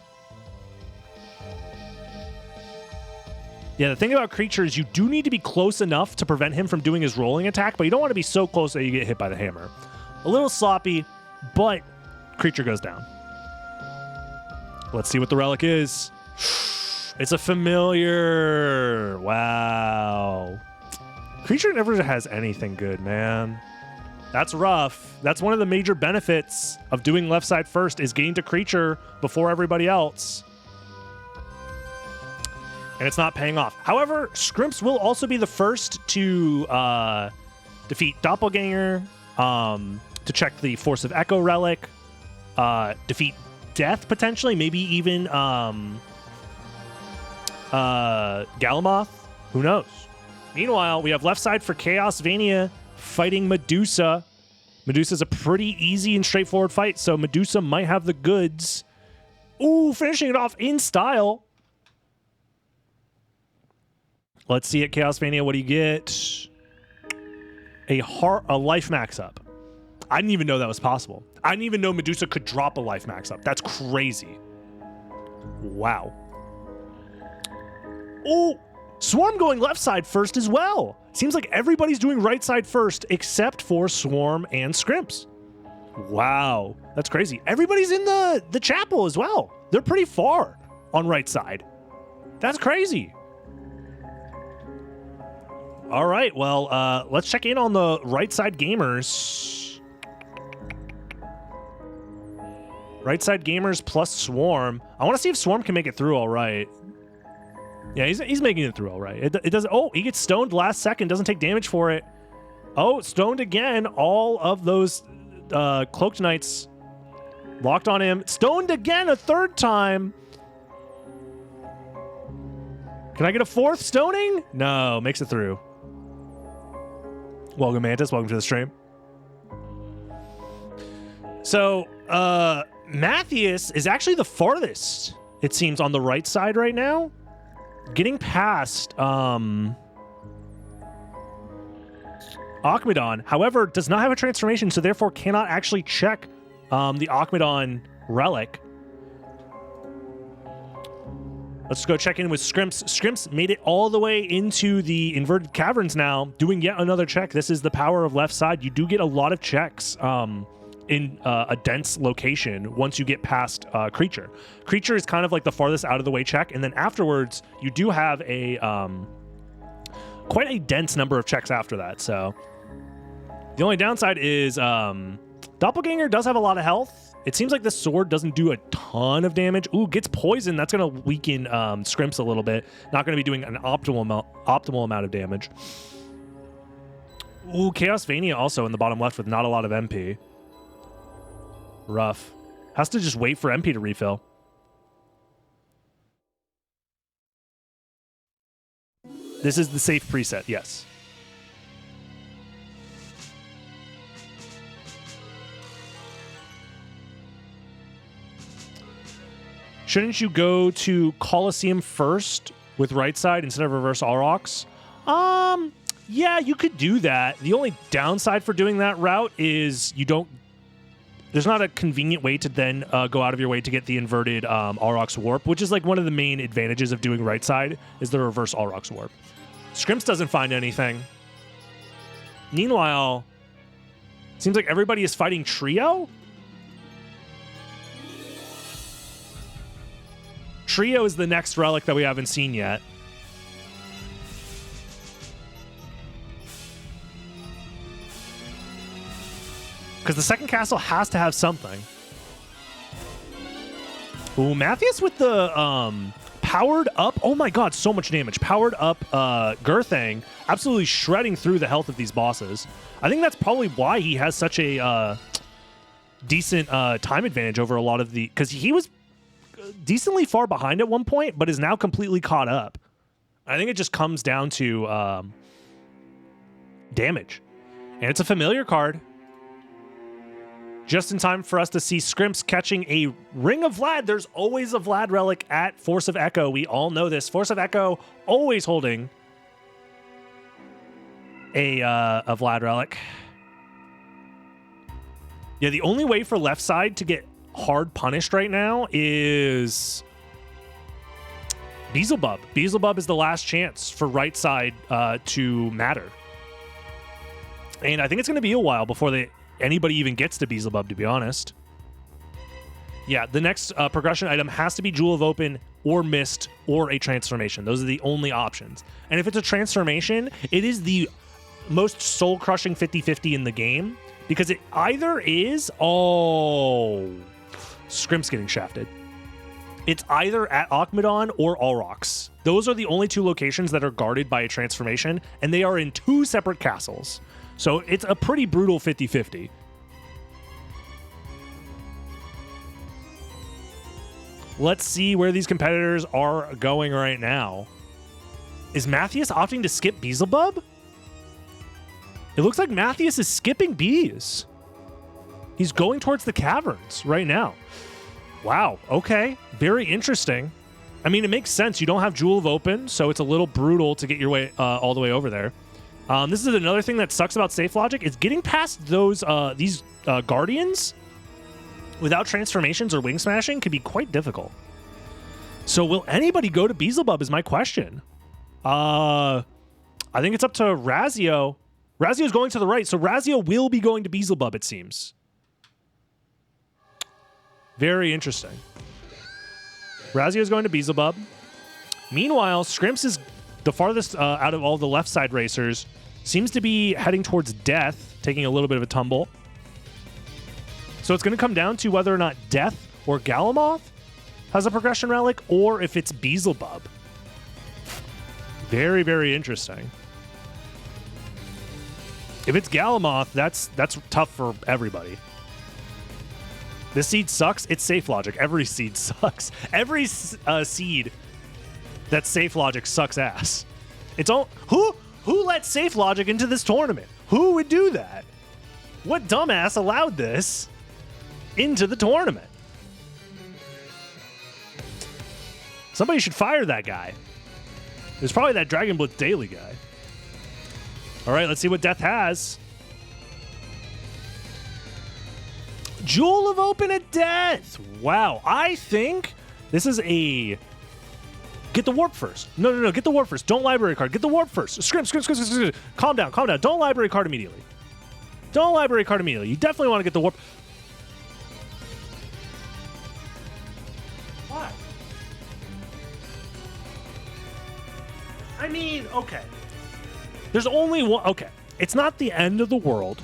Speaker 1: Yeah, the thing about Creature is you do need to be close enough to prevent him from doing his rolling attack, but you don't want to be so close that you get hit by the hammer. A little sloppy, but Creature goes down. Let's see what the relic is. It's a familiar. Wow. Creature never has anything good, man. That's rough. That's one of the major benefits of doing left side first is getting to Creature before everybody else. And it's not paying off. However, Scrimps will also be the first to defeat Doppelganger, to check the Force of Echo relic, defeat Death potentially, maybe even Galamoth. Who knows? Meanwhile, we have left side for Chaos Vania fighting Medusa. Medusa's a pretty easy and straightforward fight, so Medusa might have the goods. Ooh, finishing it off in style. Let's see at Chaos Vania, what do you get? A life max up. I didn't even know that was possible. I didn't even know Medusa could drop a life max up. That's crazy. Wow. Oh, Swarm going left side first as well. Seems like everybody's doing right side first except for Swarm and Scrimps. Wow, that's crazy. Everybody's in the chapel as well. They're pretty far on right side. That's crazy. All right, well, let's check in on the right side gamers. Right side gamers plus Swarm. I want to see if Swarm can make it through all right. Yeah, he's making it through all right. It doesn't. Oh, he gets stoned last second. Doesn't take damage for it. Oh, stoned again. All of those Cloaked Knights locked on him. Stoned again a third time. Can I get a fourth stoning? No, makes it through. Welcome, Mantis. Welcome to the stream. So, Matthias is actually the farthest, it seems, on the right side right now. Getting past Akmadon, however, does not have a transformation, so therefore cannot actually check the Akmadon relic. Let's go check in with Scrimps. Scrimps made it all the way into the inverted caverns now, doing yet another check. This is the power of left side. You do get a lot of checks in a dense location once you get past creature. Creature is kind of like the farthest out of the way check, and then afterwards you do have a quite a dense number of checks after that. So the only downside is Doppelganger does have a lot of health. It seems like this sword doesn't do a ton of damage. Ooh, gets poisoned. That's going to weaken Scrimps a little bit. Not going to be doing an optimal amount of damage. Ooh, Chaos Vania also in the bottom left with not a lot of MP. Rough. Has to just wait for MP to refill. This is the safe preset, yes. Shouldn't you go to Colosseum first with right side instead of reverse Aurochs? Yeah, you could do that. The only downside for doing that route is there's not a convenient way to then go out of your way to get the inverted Aurochs Warp, which is like one of the main advantages of doing right side is the reverse Aurochs Warp. Scrimps doesn't find anything. Meanwhile, seems like everybody is fighting Trio? Trio is the next relic that we haven't seen yet. Because the second castle has to have something. Ooh, Matthias with the powered up. Oh my god, so much damage. Powered up Girthang, absolutely shredding through the health of these bosses. I think that's probably why he has such a decent time advantage over a lot of the... Because he was decently far behind at one point, but is now completely caught up. I think it just comes down to damage. And it's a familiar card. Just in time for us to see Scrimps catching a Ring of Vlad. There's always a Vlad relic at Force of Echo. We all know this. Force of Echo always holding a Vlad relic. Yeah, the only way for left side to get hard punished right now is Beelzebub. Beelzebub is the last chance for right side to matter. And I think it's going to be a while before anybody even gets to Beelzebub, to be honest. Yeah, the next progression item has to be Jewel of Open or Mist or a transformation. Those are the only options. And if it's a transformation, it is the most soul-crushing 50-50 in the game because it either is... Oh... Scrimps getting shafted. It's either at Akmadon or Aurochs. Those are the only two locations that are guarded by a transformation, and they are in two separate castles. So it's a pretty brutal 50-50. Let's see where these competitors are going right now. Is Matthias opting to skip Beelzebub? It looks like Matthias is skipping bees. He's going towards the caverns right now. Wow, okay. Very interesting. I mean, it makes sense. You don't have Jewel of Open, so it's a little brutal to get your way all the way over there. This is another thing that sucks about safe logic is getting past these guardians without transformations or wing smashing can be quite difficult. So will anybody go to Beelzebub is my question. I think it's up to Razio. Razio's going to the right, so Razio will be going to Beelzebub, it seems. Very interesting. Razio's going to Beelzebub. Meanwhile, Scrimps is the farthest out of all the left side racers. Seems to be heading towards Death, taking a little bit of a tumble. So it's going to come down to whether or not Death or Galamoth has a progression relic, or if it's Beelzebub. Very, very interesting. If it's Galamoth, that's tough for everybody. This seed sucks. It's safe logic. Every seed sucks. Every seed that's safe logic sucks ass. It's all who let safe logic into this tournament? Who would do that? What dumbass allowed this into the tournament? Somebody should fire that guy. It's probably that Dragon Blitz Daily guy. All right, let's see what Death has. Jewel of Open at Death. Wow, I think this is a... Get the warp first. No, get the warp first. Don't library card. Get the warp first. Scrimps. Calm down. Don't library card immediately. You definitely want to get the warp. I mean, okay. There's only one. Okay. It's not the end of the world.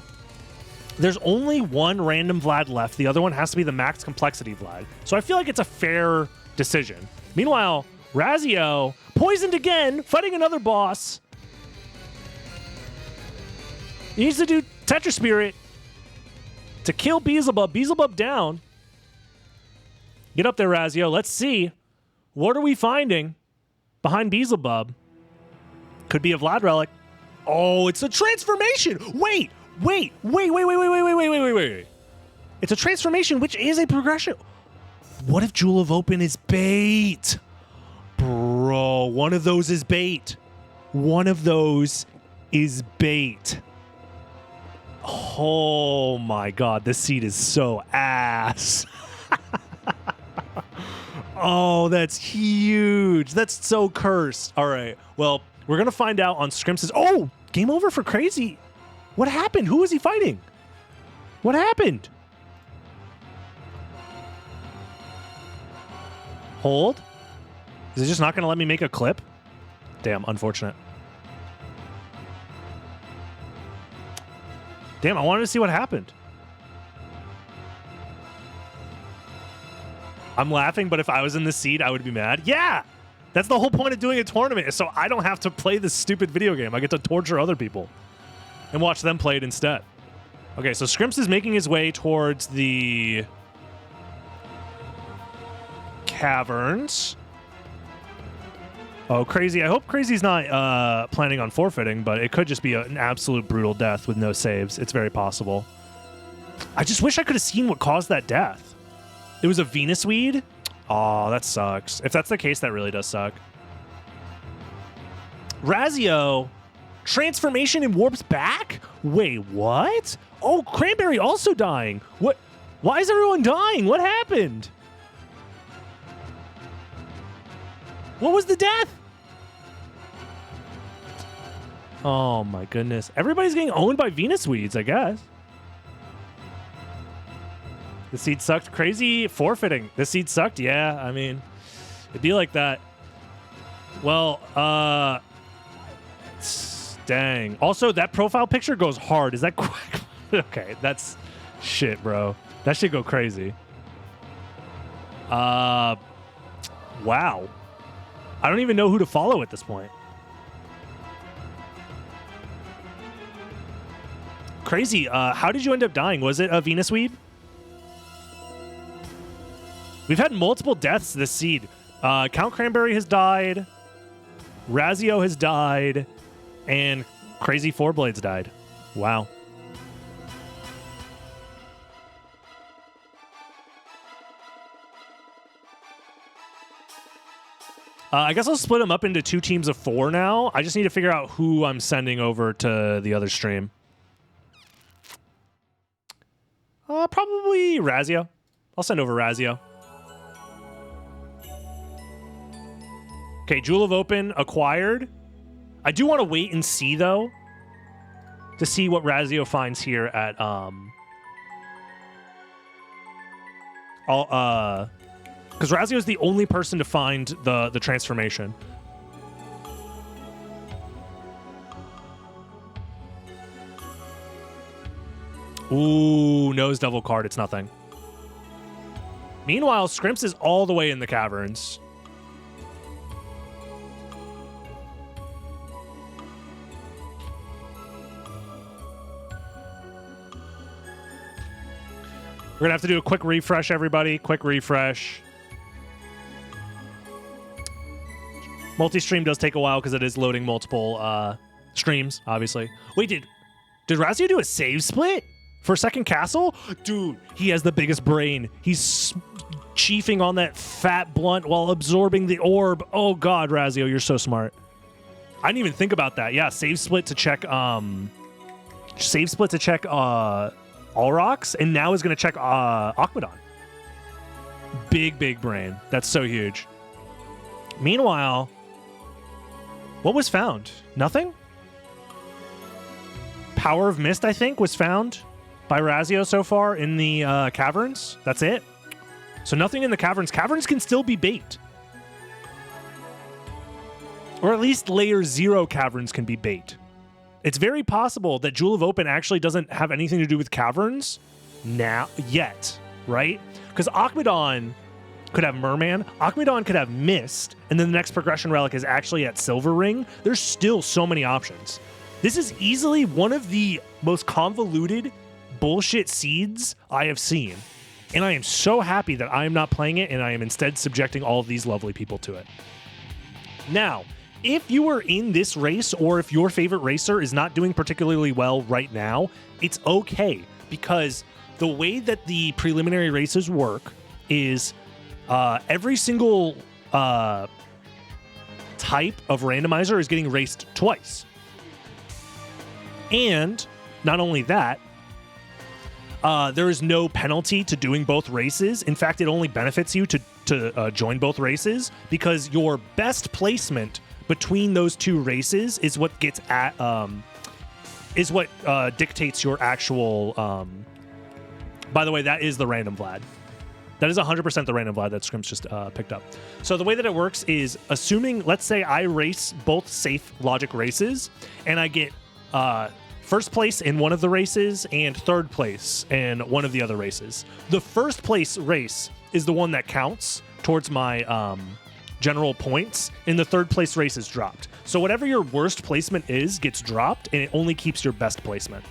Speaker 1: There's only one random Vlad left. The other one has to be the max complexity Vlad. So I feel like it's a fair decision. Meanwhile, Razio, poisoned again, fighting another boss. He needs to do Tetra Spirit to kill Beelzebub. Beelzebub down. Get up there, Razio. Let's see. What are we finding behind Beelzebub? Could be a Vlad relic. Oh, it's a transformation. Wait. It's a transformation, which is a progression. What if Jewel of Open is bait? Bro, one of those is bait. One of those is bait. Oh my god, this seed is so ass. Oh, that's huge. That's so cursed. All right, well, we're going to find out on Scrimps'. Oh, game over for Crazy. What happened? Who was he fighting? What happened? Hold. Is it just not going to let me make a clip? Damn, unfortunate. Damn, I wanted to see what happened. I'm laughing, but if I was in the seed, I would be mad. Yeah! That's the whole point of doing a tournament, so I don't have to play this stupid video game. I get to torture other people and watch them play it instead. Okay, so Scrimps is making his way towards the caverns. Oh, Crazy. I hope Crazy's not planning on forfeiting, but it could just be an absolute brutal death with no saves. It's very possible. I just wish I could have seen what caused that death. It was a Venus weed? Oh, that sucks. If that's the case, that really does suck. Razio, transformation and warps back? Wait, what? Oh, Cranberry also dying. What? Why is everyone dying? What happened? What was the death? Oh my goodness. Everybody's getting owned by Venus weeds, I guess. The seed sucked. Crazy forfeiting. The seed sucked? Yeah, I mean, it'd be like that. Well, dang. Also, that profile picture goes hard. Is that quick? Okay, that's shit, bro. That should go crazy. Wow. I don't even know who to follow at this point. Crazy. How did you end up dying? Was it a Venus weed? We've had multiple deaths this seed. Count Cranberry has died. Razio has died. And Crazy Four Blades died. Wow. I guess I'll split them up into 2 teams of 4 now. I just need to figure out who I'm sending over to the other stream. Probably Razio. I'll send over Razio. Okay, Jewel of Open acquired. I do want to wait and see, though, to see what Razio finds here at because Razio is the only person to find the transformation. Ooh, nose devil card. It's nothing. Meanwhile, Scrimps is all the way in the caverns. We're going to have to do a quick refresh, everybody. Quick refresh. Multi-stream does take a while because it is loading multiple streams, obviously. Wait, did Razio do a save split for second castle? Dude, he has the biggest brain. He's chiefing on that fat blunt while absorbing the orb. Oh, God, Razio, you're so smart. I didn't even think about that. Yeah, save split to check... Save split to check... All rocks, and now is going to check Akmadon. Big brain. That's so huge. Meanwhile, what was found? Nothing? Power of Mist, I think, was found by Razio so far in the caverns. That's it. So nothing in the caverns. Caverns can still be bait. Or at least layer 0 caverns can be bait. It's very possible that Jewel of Open actually doesn't have anything to do with caverns yet, right? Because Akmadon could have Merman, Akmadon could have Mist, and then the next progression relic is actually at Silver Ring. There's still so many options. This is easily one of the most convoluted bullshit seeds I have seen. And I am so happy that I am not playing it and I am instead subjecting all of these lovely people to it. Now, if you are in this race or if your favorite racer is not doing particularly well right now, it's okay, because the way that the preliminary races work is every single type of randomizer is getting raced twice. And not only that, there is no penalty to doing both races. In fact, it only benefits you to join both races, because your best placement between those two races is what gets dictates your actual. By the way, that is the random Vlad. That is 100% the random Vlad that Scrimps just picked up. So the way that it works is, assuming, let's say I race both safe logic races, and I get first place in one of the races and third place in one of the other races. The first place race is the one that counts towards my general points, and the third place race is dropped. So whatever your worst placement is gets dropped, and it only keeps your best placement.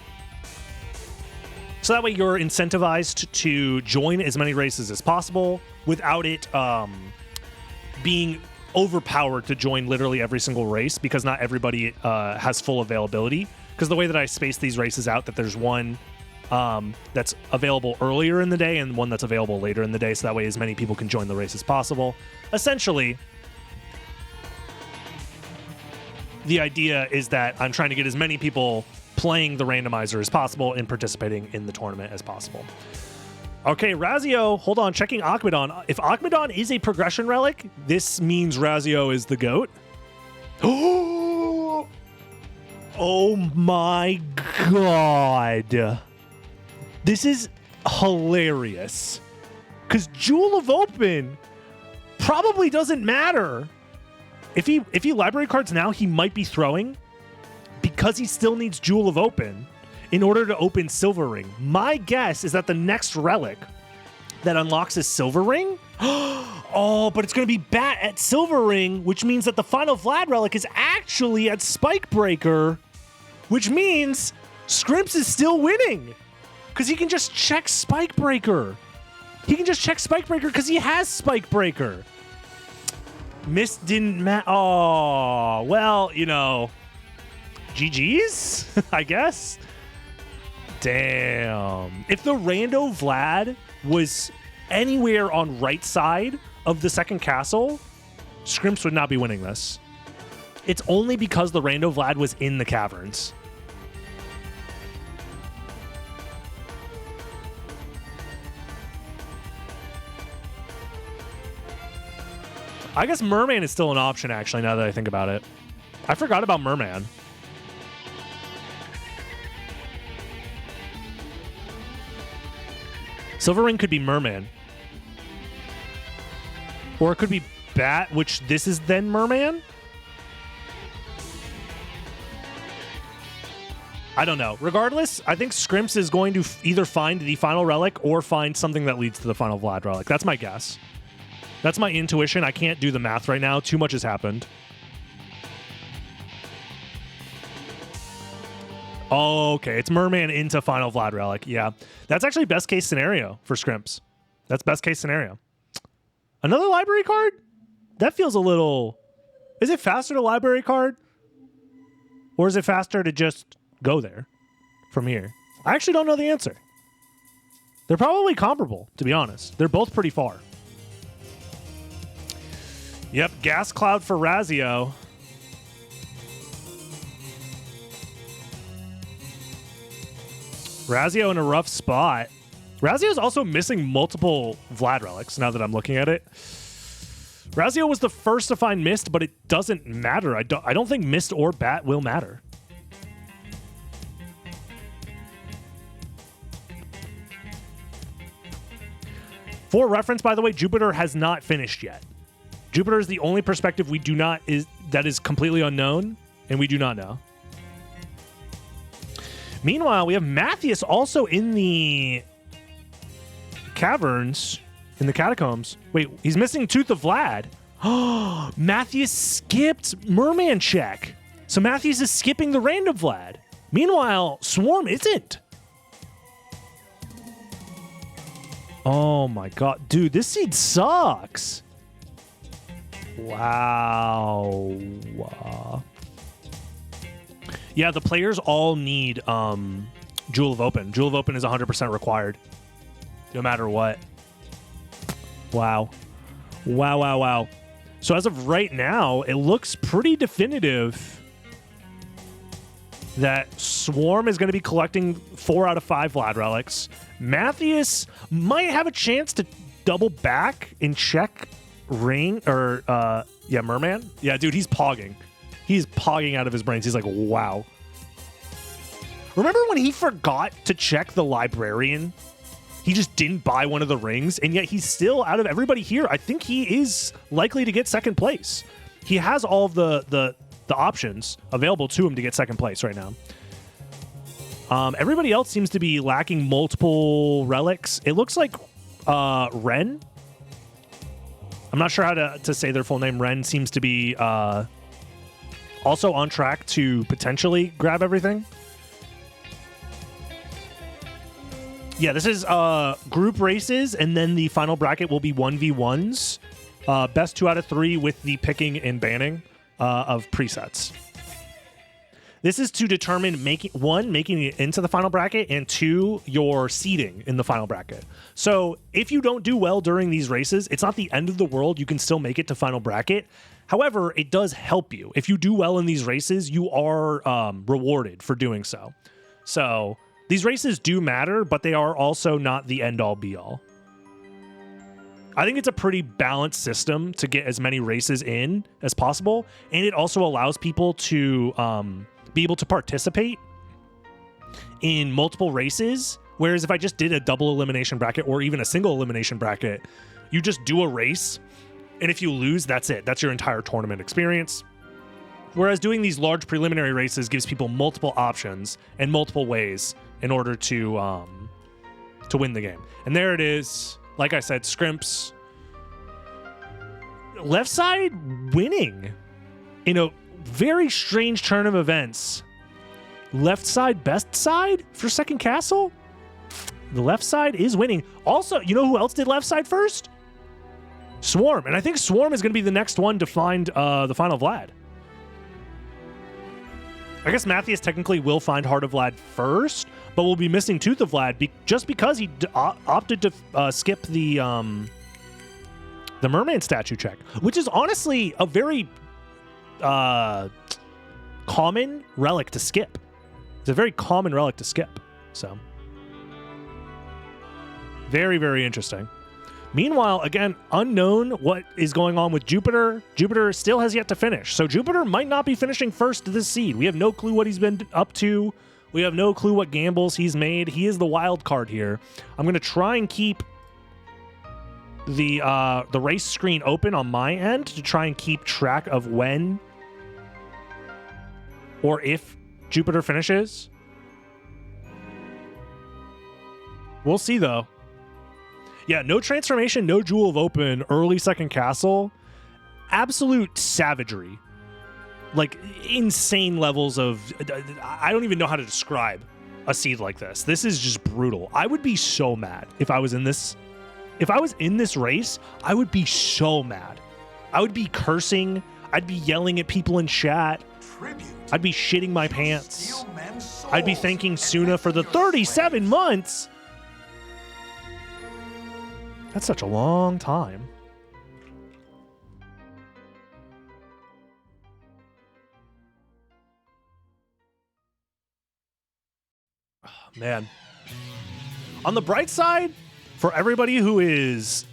Speaker 1: So that way you're incentivized to join as many races as possible without it being overpowered to join literally every single race, because not everybody has full availability. Because the way that I space these races out, that there's one that's available earlier in the day and one that's available later in the day, so that way as many people can join the race as possible. Essentially, the idea is that I'm trying to get as many people playing the randomizer as possible and participating in the tournament as possible. Okay, Razio, hold on, checking Akmadon. If Akmadon is a progression relic, this means Razio is the GOAT. Oh my god. This is hilarious. Because Jewel of Open probably doesn't matter. If he library cards now, he might be throwing, because he still needs Jewel of Open in order to open Silver Ring. My guess is that the next relic that unlocks is Silver Ring. Oh, but it's going to be Bat at Silver Ring, which means that the final Vlad relic is actually at Spikebreaker, which means Scrimps is still winning, because he can just check Spikebreaker. He can just check Spikebreaker because he has Spikebreaker. Mist didn't matter. Oh, well, you know, GG's, I guess. Damn. If the Rando Vlad was anywhere on right side of the second castle, Scrimps would not be winning this. It's only because the Rando Vlad was in the caverns. I guess Merman is still an option, actually, now that I think about it. I forgot about Merman. Silver Ring could be Merman. Or it could be Bat, which this is then Merman? I don't know. Regardless, I think Scrimps is going to either find the final relic or find something that leads to the final Vlad relic. That's my guess. That's my intuition. I can't do the math right now. Too much has happened. Oh, okay. It's Merman into final Vlad relic. Yeah. That's actually best case scenario for Scrimps. That's best case scenario. Another library card? That feels a little... Is it faster to library card? Or is it faster to just go there from here? I actually don't know the answer. They're probably comparable, to be honest. They're both pretty far. Yep, Gas Cloud for Razio. Razio in a rough spot. Razio's also missing multiple Vlad relics, now that I'm looking at it. Razio was the first to find Mist, but it doesn't matter. I don't think Mist or Bat will matter. For reference, by the way, Jupiter has not finished yet. Jupiter is the only perspective we do not that is completely unknown, and we do not know. Meanwhile, we have Matthias also in the caverns, in the catacombs. Wait, he's missing Tooth of Vlad. Oh, Matthias skipped Merman check. So Matthias is skipping the random Vlad. Meanwhile, Swarm isn't. Oh my god. Dude, this seed sucks. Wow. Yeah, the players all need Jewel of Open. Jewel of Open is 100% required. No matter what. Wow. Wow. So as of right now, it looks pretty definitive that Swarm is going to be collecting 4 out of 5 Vlad relics. Matthias might have a chance to double back and check Ring or Merman. Yeah, dude, he's pogging. He's pogging out of his brains. He's like, wow. Remember when he forgot to check the librarian? He just didn't buy one of the rings, and yet he's still, out of everybody here, I think he is likely to get second place. He has all of the options available to him to get second place right now. Everybody else seems to be lacking multiple relics. It looks like Ren. I'm not sure how to say their full name. Ren seems to be also on track to potentially grab everything. Yeah, this is group races, and then the final bracket will be 1v1s. Best 2 out of 3 with the picking and banning of presets. This is to determine making it into the final bracket, and 2, your seeding in the final bracket. So if you don't do well during these races, it's not the end of the world. You can still make it to final bracket. However, it does help you. If you do well in these races, you are rewarded for doing so. So these races do matter, but they are also not the end-all, be-all. I think it's a pretty balanced system to get as many races in as possible, and it also allows people to be able to participate in multiple races, whereas if I just did a double elimination bracket or even a single elimination bracket, you just do a race, and if you lose, that's it. That's your entire tournament experience. Whereas doing these large preliminary races gives people multiple options and multiple ways in order to win the game. And there it is. Like I said, Scrimps. Left side winning in a very strange turn of events. Left side, best side for second castle? The left side is winning. Also, you know who else did left side first? Swarm. And I think Swarm is going to be the next one to find the final Vlad. I guess Matthias technically will find Heart of Vlad first, but will be missing Tooth of Vlad just because he opted to skip the merman statue check, which is honestly a very common relic to skip. It's a very common relic to skip. So very, very interesting. Meanwhile, again, unknown what is going on with Jupiter. Jupiter still has yet to finish. So Jupiter might not be finishing first to this seed. We have no clue what he's been up to. We have no clue what gambles he's made. He is the wild card here. I'm going to try and keep the race screen open on my end to try and keep track of when or if Jupiter finishes. We'll see, though. Yeah, no transformation, no Jewel of Open, early second castle. Absolute savagery. Like, insane levels of... I don't even know how to describe a seed like this. This is just brutal. I would be so mad if I was in this... If I was in this race, I would be so mad. I would be cursing. I'd be yelling at people in chat. I'd be shitting my pants. I'd be thanking Suna for the 37 months. That's such a long time. Oh, man. On the bright side, for everybody who is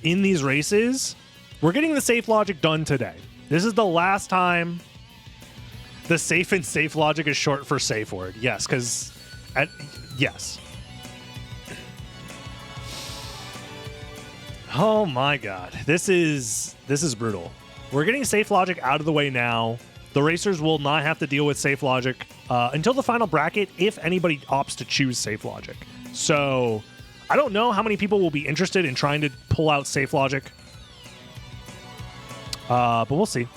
Speaker 1: in these races, we're getting the safe logic done today. This is the last time the safe and safe logic is short for safe word. Yes, because... yes. Oh my god. This is brutal. We're getting safe logic out of the way now. The racers will not have to deal with safe logic until the final bracket if anybody opts to choose safe logic. So I don't know how many people will be interested in trying to pull out safe logic. But we'll see.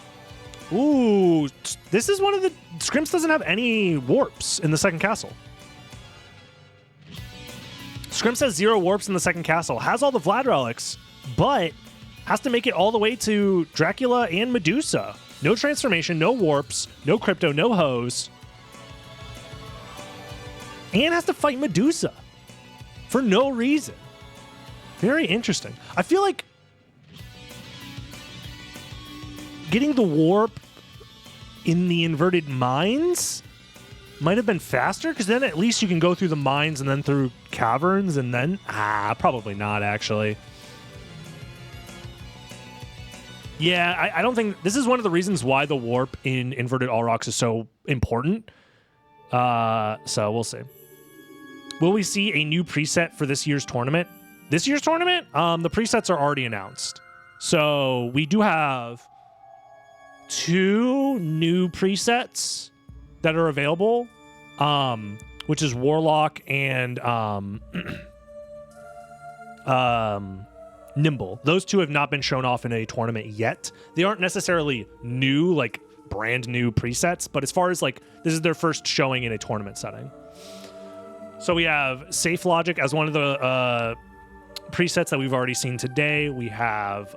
Speaker 1: Ooh, this is one of the... Scrimps doesn't have any warps in the second castle. Scrimps has 0 warps in the second castle. Has all the Vlad relics, but has to make it all the way to Dracula and Medusa. No transformation, no warps, no crypto, no hose. And has to fight Medusa for no reason. Very interesting. I feel like getting the warp in the inverted mines might have been faster, because then at least you can go through the mines and then through caverns and then... probably not, actually. Yeah, I don't think... This is one of the reasons why the warp in Inverted All Rocks is so important. So we'll see. Will we see a new preset for this year's tournament? This year's tournament? The presets are already announced. So we do have 2 new presets that are available, which is Warlock and Nimble. Those 2 have not been shown off in a tournament yet. They aren't necessarily new, like brand new presets, but as far as like this is their first showing in a tournament setting. So we have Safe Logic as one of the presets that we've already seen today. We have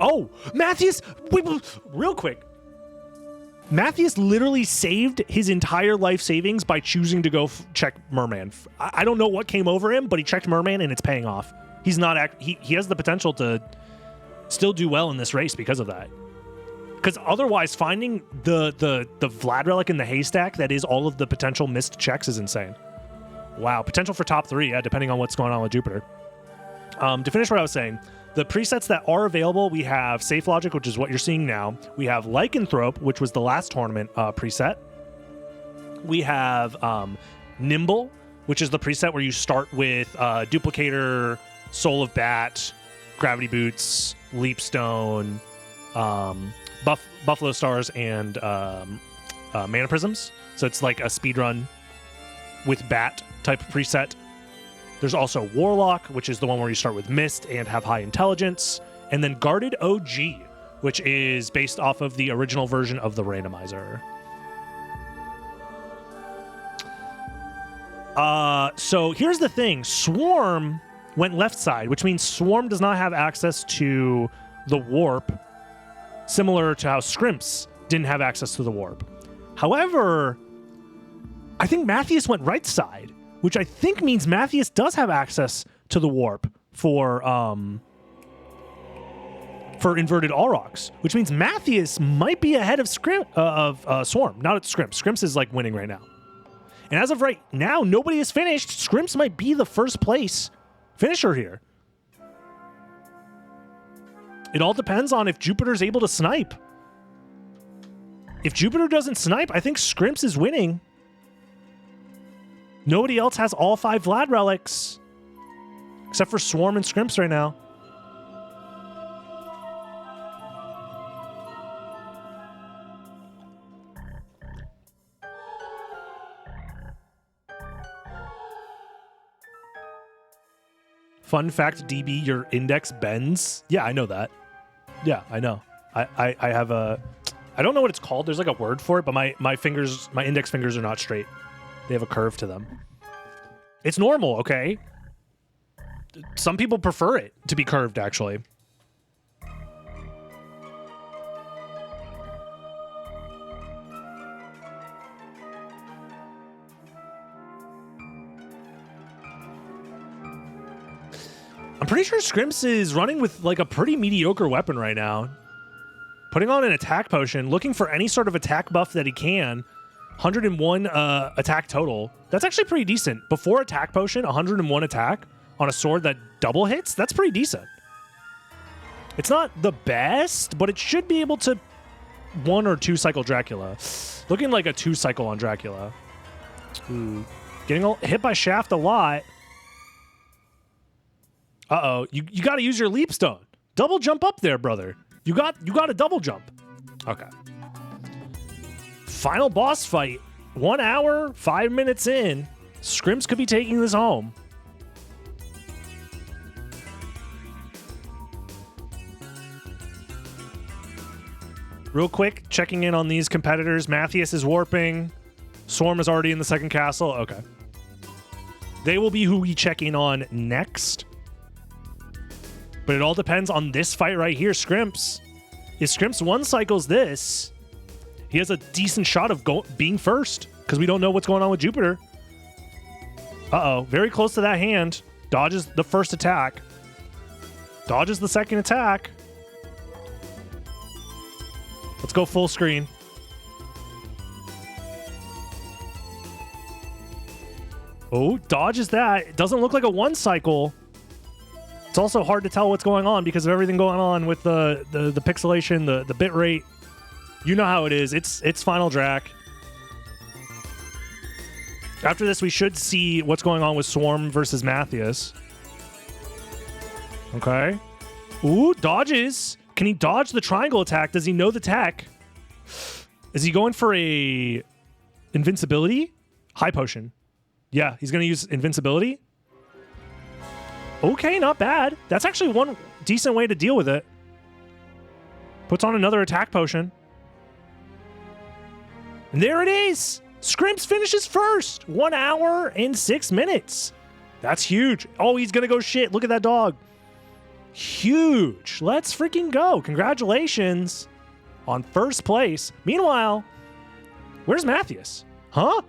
Speaker 1: oh, Matthias, wait, real quick. Matthias literally saved his entire life savings by choosing to go check Merman. I don't know what came over him, but he checked Merman and it's paying off. He's not he has the potential to still do well in this race because of that. Because otherwise, finding the Vlad relic in the haystack that is all of the potential missed checks is insane. Wow, potential for top 3, yeah, depending on what's going on with Jupiter. To finish what I was saying, the presets that are available, we have Safe Logic, which is what you're seeing now. We have Lycanthrope, which was the last tournament preset. We have Nimble, which is the preset where you start with Duplicator, Soul of Bat, Gravity Boots, Leapstone, Buffalo Stars, and Mana Prisms. So it's like a speedrun with Bat type preset. There's also Warlock, which is the one where you start with Mist and have high intelligence. And then Guarded OG, which is based off of the original version of the Randomizer. So here's the thing. Swarm went left side, which means Swarm does not have access to the warp, similar to how Scrimps didn't have access to the warp. However, I think Matthias went right side, which I think means Matthias does have access to the warp for Inverted All Rocks, which means Matthias might be ahead of Swarm, not at Scrimps. Scrimps is like winning right now. And as of right now, nobody has finished. Scrimps might be the first place finisher here. It all depends on if Jupiter's able to snipe. If Jupiter doesn't snipe, I think Scrimps is winning. Nobody else has all 5 Vlad relics, except for Swarm and Scrimps right now. Fun fact, DB, your index bends. Yeah, I know that. Yeah, I know. I have a... I don't know what it's called. There's like a word for it, but my index fingers are not straight. They have a curve to them. It's normal, okay? Some people prefer it to be curved, actually. I'm pretty sure Scrimps is running with like a pretty mediocre weapon right now. Putting on an attack potion, looking for any sort of attack buff that he can. 101 attack total. That's actually pretty decent. Before attack potion, 101 attack on a sword that double hits. That's pretty decent. It's not the best, but it should be able to 1 or 2 cycle Dracula. Looking like a 2 cycle on Dracula. Ooh. Getting hit by Shaft a lot. Uh-oh. You got to use your leap stone. Double jump up there, brother. You got a double jump. Okay. Final boss fight. 1 hour, 5 minutes in. Scrimps could be taking this home. Real quick, checking in on these competitors. Matthias is warping. Swarm is already in the second castle. Okay. They will be who we check in on next. But it all depends on this fight right here. Scrimps. If Scrimps one cycles this, he has a decent shot of being first because we don't know what's going on with Jupiter. Uh-oh. Very close to that hand. Dodges the first attack. Dodges the second attack. Let's go full screen. Oh, dodges that. It doesn't look like a one cycle. It's also hard to tell what's going on because of everything going on with the pixelation, the bit rate. You know how it is. It's Final Drac. After this, we should see what's going on with Swarm versus Matthias. Okay. Ooh, dodges. Can he dodge the triangle attack? Does he know the tech? Is he going for a invincibility? High potion. Yeah, he's going to use invincibility. Okay, not bad. That's actually one decent way to deal with it. Puts on another attack potion. And there it is. Scrimps finishes first. 1 hour and 6 minutes. That's huge. Oh, he's going to go shit. Look at that dog. Huge. Let's freaking go. Congratulations on first place. Meanwhile, where's Matthias? Huh?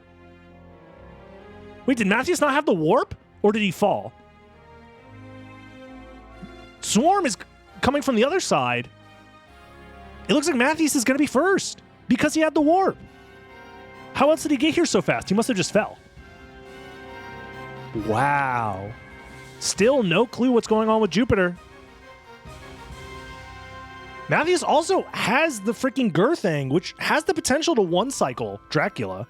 Speaker 1: Wait, did Matthias not have the warp? Or did he fall? Swarm is coming from the other side. It looks like Matthias is going to be first because he had the warp. How else did he get here so fast? He must have just fell. Wow. Still no clue what's going on with Jupiter. Matthias also has the freaking Gur thing, which has the potential to one cycle Dracula.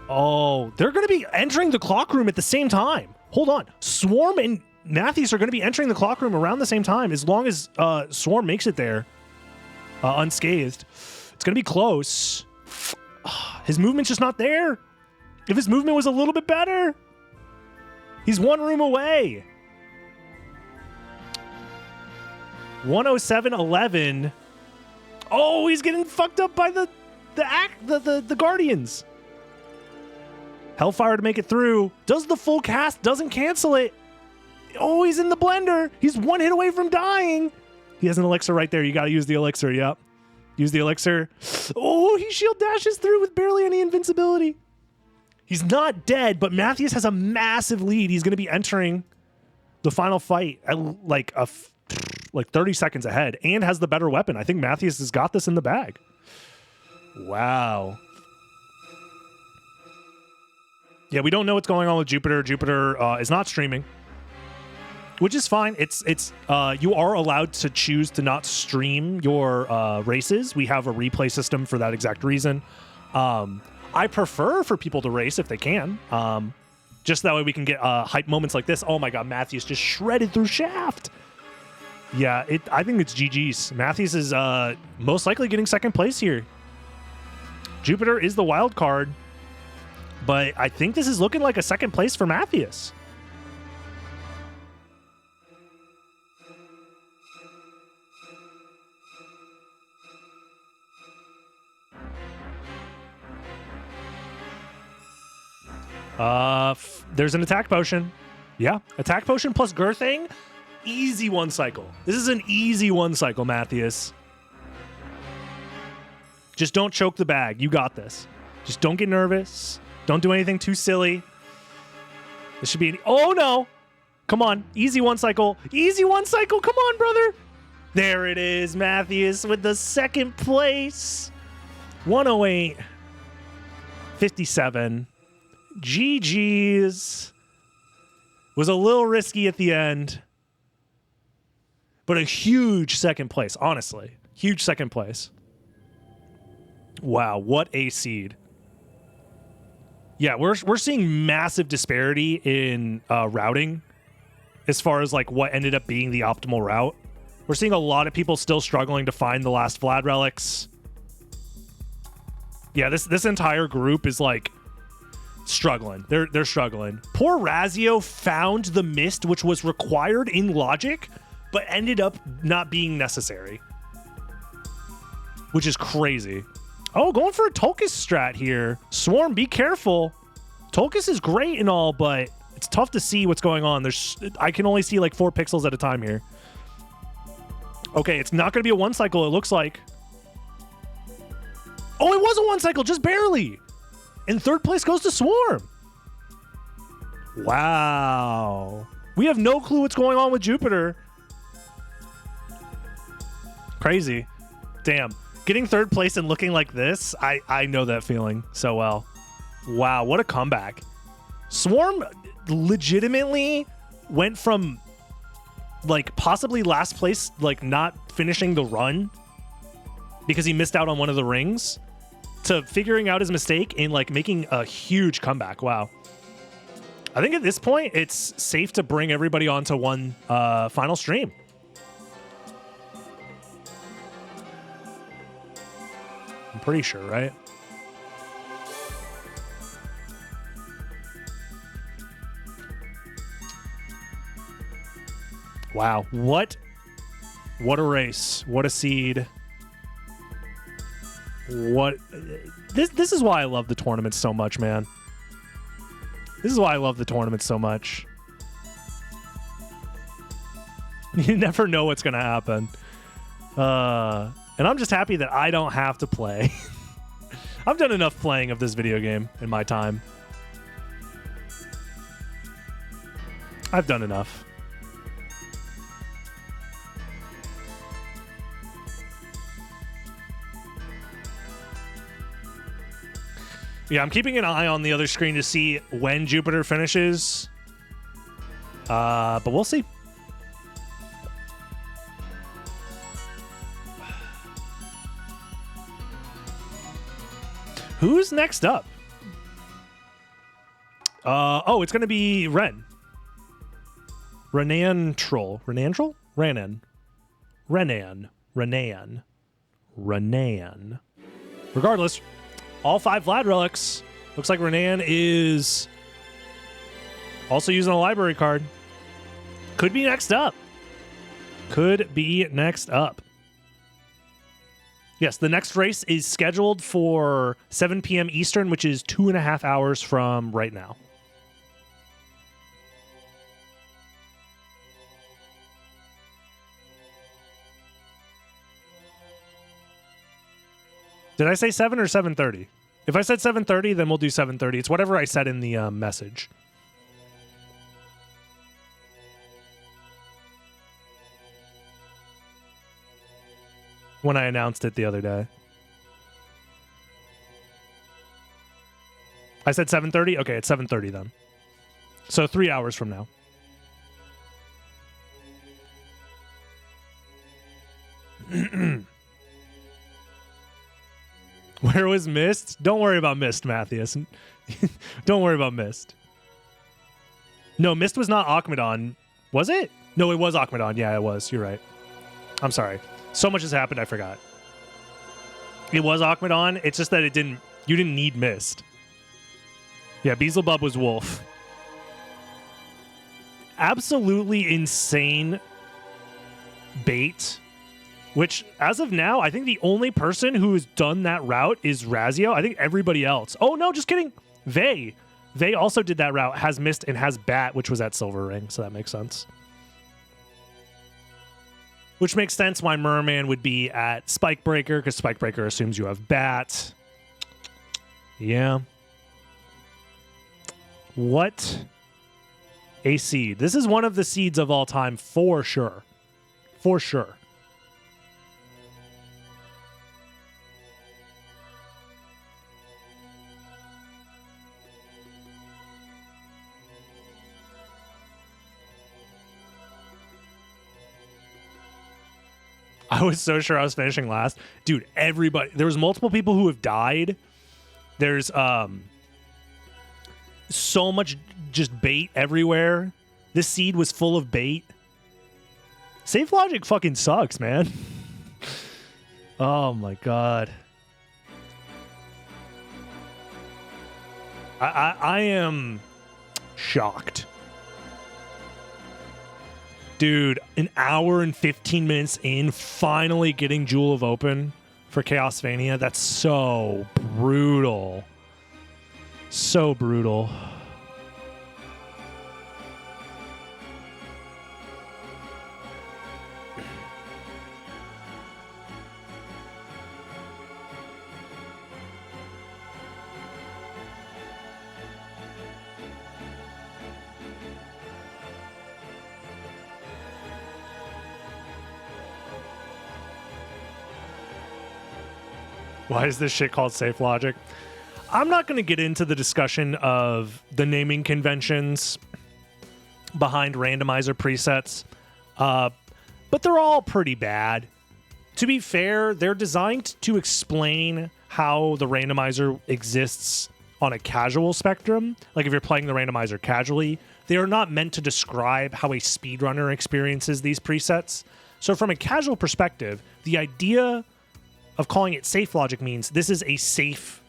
Speaker 1: Oh, they're going to be entering the clock room at the same time. Hold on. Swarm and Matthias are going to be entering the clock room around the same time as long as Swarm makes it there unscathed. It's going to be close. His movement's just not there. If his movement was a little bit better, he's one room away. 107.11. Oh, he's getting fucked up by the Guardians. Hellfire to make it through. Does the full cast, doesn't cancel it. Oh, he's in the blender. He's one hit away from dying. He has an elixir right there. You got to use the elixir. Yep. Use the elixir. Oh, he shield dashes through with barely any invincibility. He's not dead, but Matthias has a massive lead. He's going to be entering the final fight at like 30 seconds ahead and has the better weapon. I think Matthias has got this in the bag. Wow. Yeah, we don't know what's going on with Jupiter. Jupiter is not streaming, which is fine. It's you are allowed to choose to not stream your races. We have a replay system for that exact reason. I prefer for people to race if they can. Just that way we can get hype moments like this. Oh my God, Matthias just shredded through Shaft. Yeah, I think it's GG's. Matthias is most likely getting second place here. Jupiter is the wild card, but I think this is looking like a second place for Matthias. There's an attack potion. Yeah, attack potion plus Girthing. Easy one cycle. This is an easy one cycle, Matthias. Just don't choke the bag. You got this. Just don't get nervous. Don't do anything too silly. This should be an... Oh, no. Come on. Easy one cycle. Easy one cycle. Come on, brother. There it is, Matthias, with the second place. 108.57. GG's. Was a little risky at the end, but a huge second place, honestly. Huge second place. Wow, what a seed. Yeah, we're seeing massive disparity in routing as far as like what ended up being the optimal route. We're seeing a lot of people still struggling to find the last Vlad relics. Yeah, this entire group is like struggling. They're struggling. Poor Razio found the mist, which was required in logic, but ended up not being necessary, which is crazy. Oh, going for a Tulkas strat here. Swarm, be careful. Tulkas is great and all, but it's tough to see what's going on. I can only see like 4 pixels at a time here. Okay, it's not going to be a 1 cycle, it looks like. Oh, it was a 1 cycle, just barely. And 3rd place goes to Swarm. Wow. We have no clue what's going on with Jupiter. Crazy. Damn. Getting 3rd place and looking like this, I know that feeling so well. Wow, what a comeback. Swarm legitimately went from like possibly last place, like not finishing the run because he missed out on one of the rings, to figuring out his mistake and like making a huge comeback. Wow. I think at this point it's safe to bring everybody onto one final stream. I'm pretty sure, right? Wow, what a race. What a seed. What this is why I love the tournament so much, man. This is why I love the tournament so much. You never know what's gonna happen. And I'm just happy that I don't have to play. I've done enough playing of this video game in my time. I've done enough. Yeah, I'm keeping an eye on the other screen to see when Jupiter finishes. But we'll see. Who's next up? Oh, it's going to be Ren. Renan Troll. Renan Troll? Renan. Renan. Renan. Renan. Regardless, all 5 Vlad relics. Looks like Renan is also using a library card. Could be next up. Could be next up. Yes, the next race is scheduled for 7 p.m. Eastern, which is 2.5 hours from right now. Did I say 7 or 7:30? If I said 7:30, then we'll do 7:30. It's whatever I said in the message. When I announced it the other day. I said 7:30? Okay, it's 7:30 then. So 3 hours from now. Where was Mist? Don't worry about Mist, Matthias. Don't worry about Mist. No, Mist was not Akmadon. Was it? No, it was Akmadon. Yeah, it was. You're right. I'm sorry. So much has happened, I forgot. It was Akmadon. It's just that you didn't need Mist. Yeah, Beelzebub was Wolf. Absolutely insane bait. Which, as of now, I think the only person who has done that route is Razio. I think everybody else. Oh, no, just kidding. Vey also did that route, has Mist and has Bat, which was at Silver Ring, so that makes sense. Which makes sense why Merman would be at Spikebreaker, because Spikebreaker assumes you have Bat. Yeah. What a seed. This is one of the seeds of all time, for sure. For sure. I was so sure I was finishing last. Dude, everybody. There was multiple people who have died. There's so much just bait everywhere. This seed was full of bait. Safe logic fucking sucks, man. Oh my god. I am shocked. Dude, an hour and 15 minutes in, finally getting Jewel of Open for Chaosvania. That's so brutal. So brutal. Why is this shit called Safe Logic? I'm not going to get into the discussion of the naming conventions behind randomizer presets, but they're all pretty bad. To be fair, they're designed to explain how the randomizer exists on a casual spectrum. Like if you're playing the randomizer casually, they are not meant to describe how a speedrunner experiences these presets. So from a casual perspective, the idea of calling it safe logic means this is a safe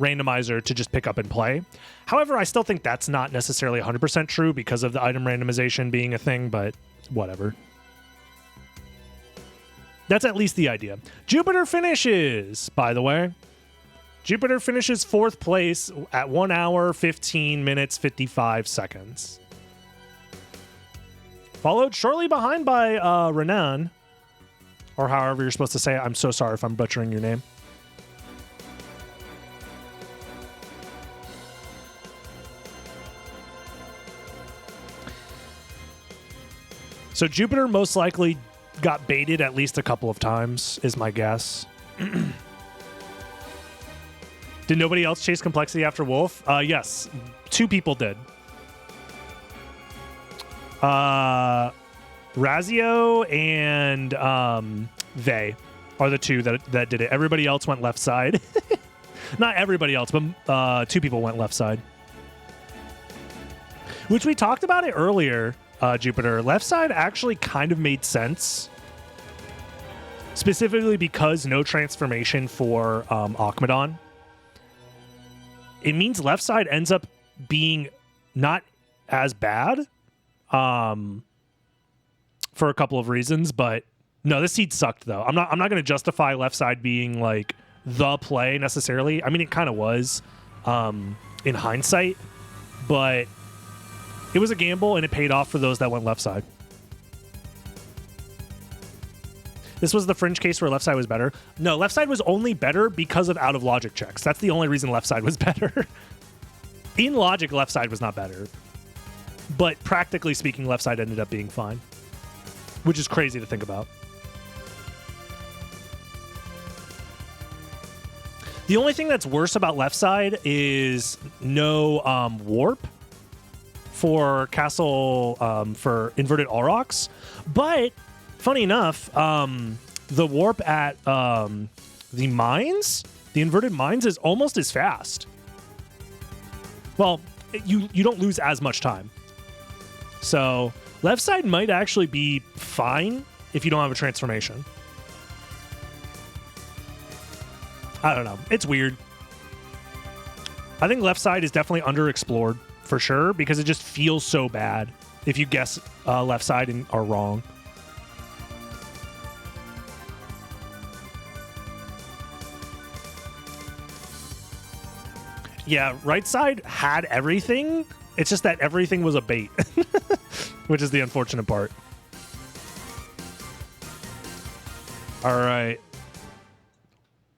Speaker 1: randomizer to just pick up and play. However, I still think that's not necessarily 100% true because of the item randomization being a thing, but whatever. That's at least the idea. Jupiter finishes, by the way. Jupiter finishes 4th place at 1 hour, 15 minutes, 55 seconds. Followed shortly behind by Renan, or however you're supposed to say it. I'm so sorry if I'm butchering your name. So Jupiter most likely got baited at least a couple of times, is my guess. Did nobody else chase complexity after Wolf? Yes, 2 people did. Razio and Vey are the 2 that did it. Everybody else went left side. Not everybody else, but 2 people went left side. Which we talked about it earlier, Jupiter. Left side actually kind of made sense. Specifically because no transformation for Akmadon. It means left side ends up being not as bad. For a couple of reasons, but no, this seed sucked though. I'm not going to justify left side being like the play necessarily. I mean, it kind of was in hindsight, but it was a gamble and it paid off for those that went left side. This was the fringe case where left side was better. No, left side was only better because of out of logic checks. That's the only reason left side was better. In logic, left side was not better, but practically speaking, left side ended up being fine. Which is crazy to think about. The only thing that's worse about left side is no warp for castle for inverted Aurochs. But funny enough, the warp at the mines, the inverted mines, is almost as fast. Well, you don't lose as much time. So left side might actually be fine if you don't have a transformation. I don't know. It's weird. I think left side is definitely underexplored for sure because it just feels so bad if you guess left side and are wrong. Yeah, right side had everything. It's just that everything was a bait. Which is the unfortunate part. All right.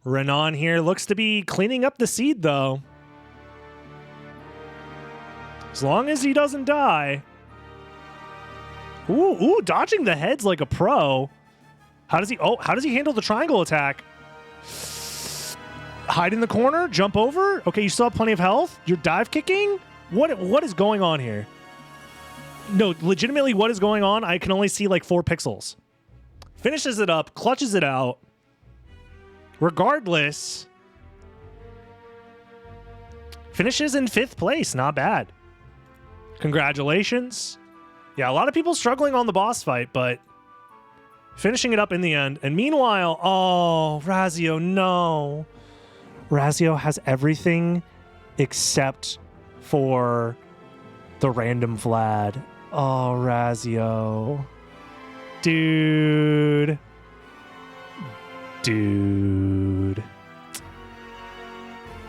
Speaker 1: Renan here looks to be cleaning up the seed, though. As long as he doesn't die. Ooh, dodging the heads like a pro. How does he handle the triangle attack? Hide in the corner, jump over. Okay, you still have plenty of health. You're dive kicking? What is going on here? No, legitimately, what is going on? I can only see like 4 pixels. Finishes it up, clutches it out. Regardless, finishes in 5th place. Not bad. Congratulations. Yeah, a lot of people struggling on the boss fight, but finishing it up in the end. And meanwhile, oh, Razio, no. Razio has everything except for the random Vlad. Oh, Razio. Dude.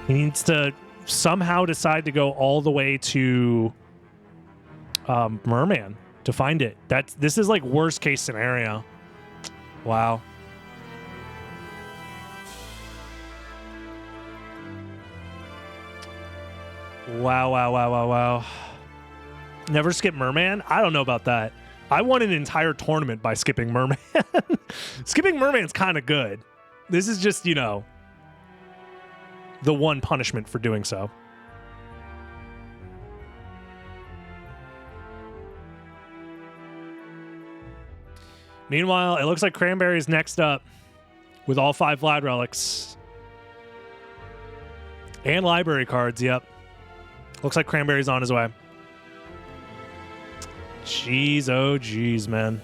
Speaker 1: He needs to somehow decide to go all the way to Merman to find it. This is like worst case scenario. Wow. Wow. Never skip Merman? I don't know about that. I won an entire tournament by skipping Merman. Skipping Merman's kind of good. This is just, you know, the one punishment for doing so. Meanwhile, it looks like Cranberry's next up with all 5 Vlad relics. And library cards, yep. Looks like Cranberry's on his way. Jeez, oh jeez, man.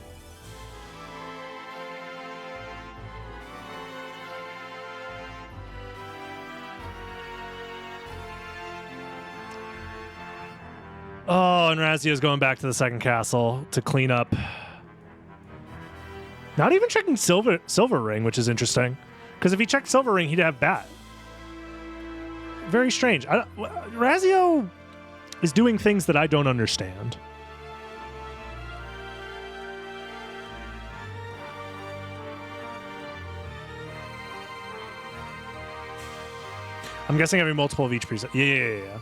Speaker 1: Oh, and Razio's going back to the second castle to clean up. Not even checking Silver Ring, which is interesting. Because if he checked Silver Ring, he'd have Bat. Very strange. Razio is doing things that I don't understand. I'm guessing having multiple of each preset. Yeah.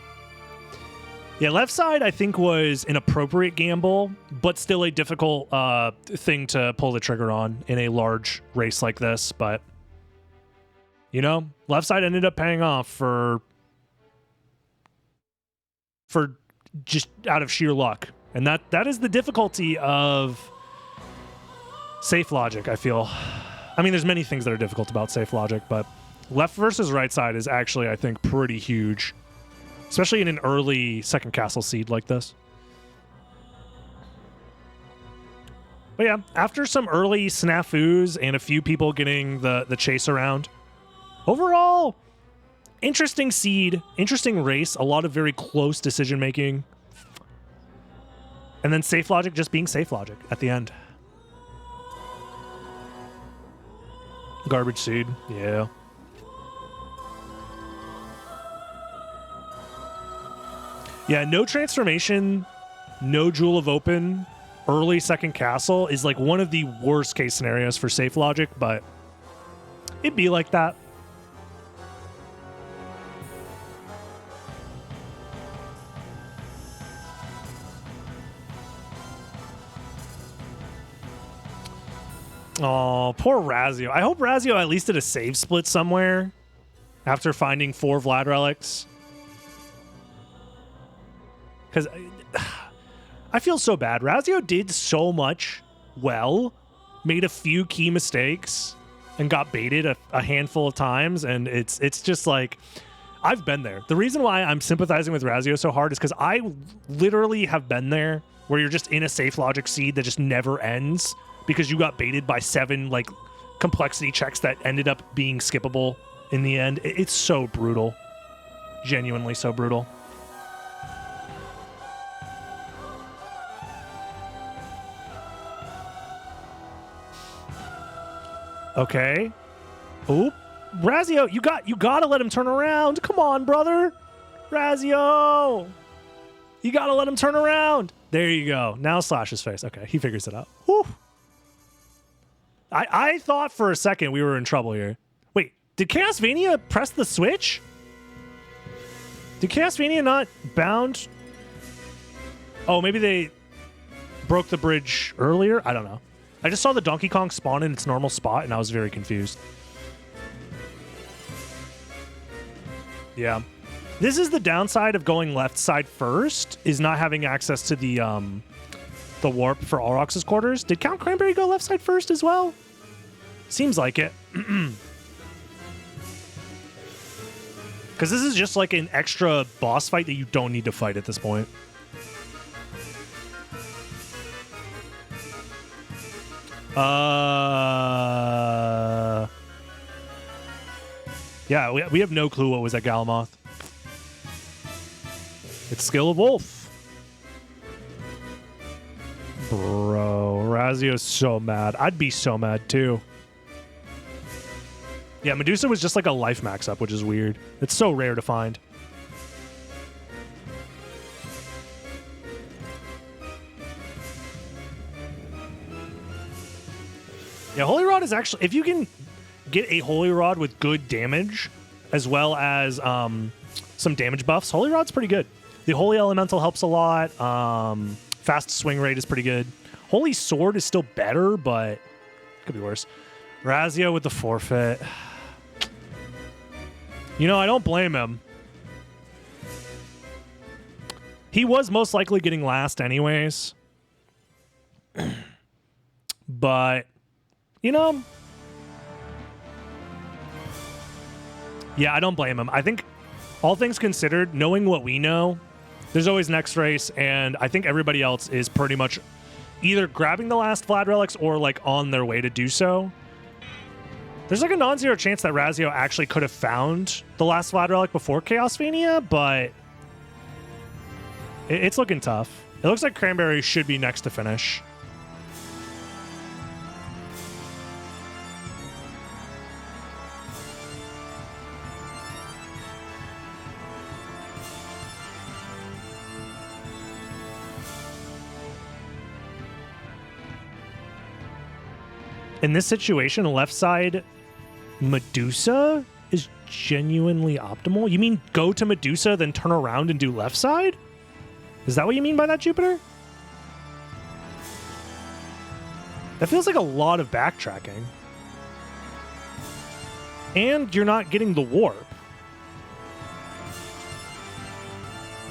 Speaker 1: Yeah, left side, I think, was an appropriate gamble, but still a difficult thing to pull the trigger on in a large race like this. But, you know, left side ended up paying off for just out of sheer luck. And that is the difficulty of safe logic, I feel. I mean, there's many things that are difficult about safe logic, but left versus right side is actually, I think, pretty huge. Especially in an early second castle seed like this. But yeah, after some early snafus and a few people getting the chase around, overall, interesting seed, interesting race, a lot of very close decision making. And then safe logic just being safe logic at the end. Garbage seed, yeah. Yeah, no transformation, no Jewel of Open, early second castle is like one of the worst case scenarios for safe logic, but it'd be like that. Oh, poor Razio. I hope Razio at least did a save split somewhere after finding 4 Vlad relics. Because I feel so bad. Razio did so much well, made a few key mistakes, and got baited a handful of times, and it's just like, I've been there. The reason why I'm sympathizing with Razio so hard is because I literally have been there, where you're just in a safe logic seed that just never ends, because you got baited by 7 like complexity checks that ended up being skippable in the end. It's so brutal. Genuinely so brutal. Okay. Oop. Razio, you gotta let him turn around. Come on, brother. Razio. You gotta let him turn around. There you go. Now slash his face. Okay, he figures it out. Whew. I thought for a second we were in trouble here. Wait, did Chaosvania press the switch? Did Chaosvania not bound? Oh, maybe they broke the bridge earlier? I don't know. I just saw the Donkey Kong spawn in its normal spot, and I was very confused. Yeah. This is the downside of going left side first, is not having access to the warp for Auroch's quarters. Did Count Cranberry go left side first as well? Seems like it. Because this is just like an extra boss fight that you don't need to fight at this point. Yeah, we have no clue what was at Galamoth. It's Skill of Wolf. Bro, Razio's so mad. I'd be so mad too. Yeah, Medusa was just like a life max up, which is weird. It's so rare to find. Yeah, Holy Rod is actually... If you can get a Holy Rod with good damage, as well as some damage buffs, Holy Rod's pretty good. The Holy Elemental helps a lot. Fast swing rate is pretty good. Holy Sword is still better, but it could be worse. Razio with the forfeit. You know, I don't blame him. He was most likely getting last anyways. But, you know... Yeah, I don't blame him. I think, all things considered, knowing what we know, there's always next race, and I think everybody else is pretty much either grabbing the last Vlad relics or, like, on their way to do so. There's, like, a non-zero chance that Razio actually could have found the last Vlad relic before Chaosphania, but it's looking tough. It looks like Cranberry should be next to finish. In this situation, left side Medusa is genuinely optimal? You mean go to Medusa, then turn around and do left side? Is that what you mean by that, Jupiter? That feels like a lot of backtracking. And you're not getting the warp.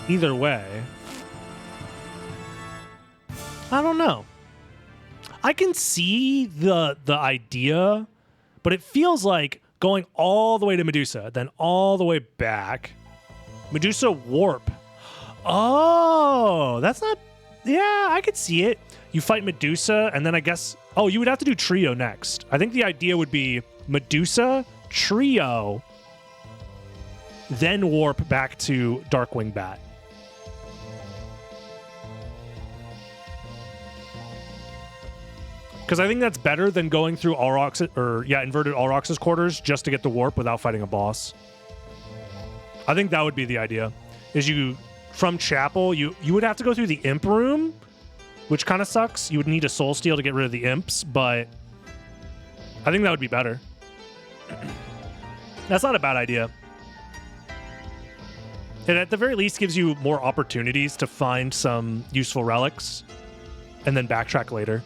Speaker 1: Either way. I don't know. I can see the idea, but it feels like going all the way to Medusa, then all the way back. Medusa warp. Oh, that's not... Yeah, I could see it. You fight Medusa, and then I guess... Oh, you would have to do Trio next. I think the idea would be Medusa, Trio, then warp back to Darkwing Bat. Because I think that's better than going through inverted Alrox's quarters just to get the warp without fighting a boss. I think that would be the idea. Is you, from Chapel, you would have to go through the Imp room, which kind of sucks. You would need a Soul Steal to get rid of the Imps, but I think that would be better. That's not a bad idea. It at the very least gives you more opportunities to find some useful relics and then backtrack later.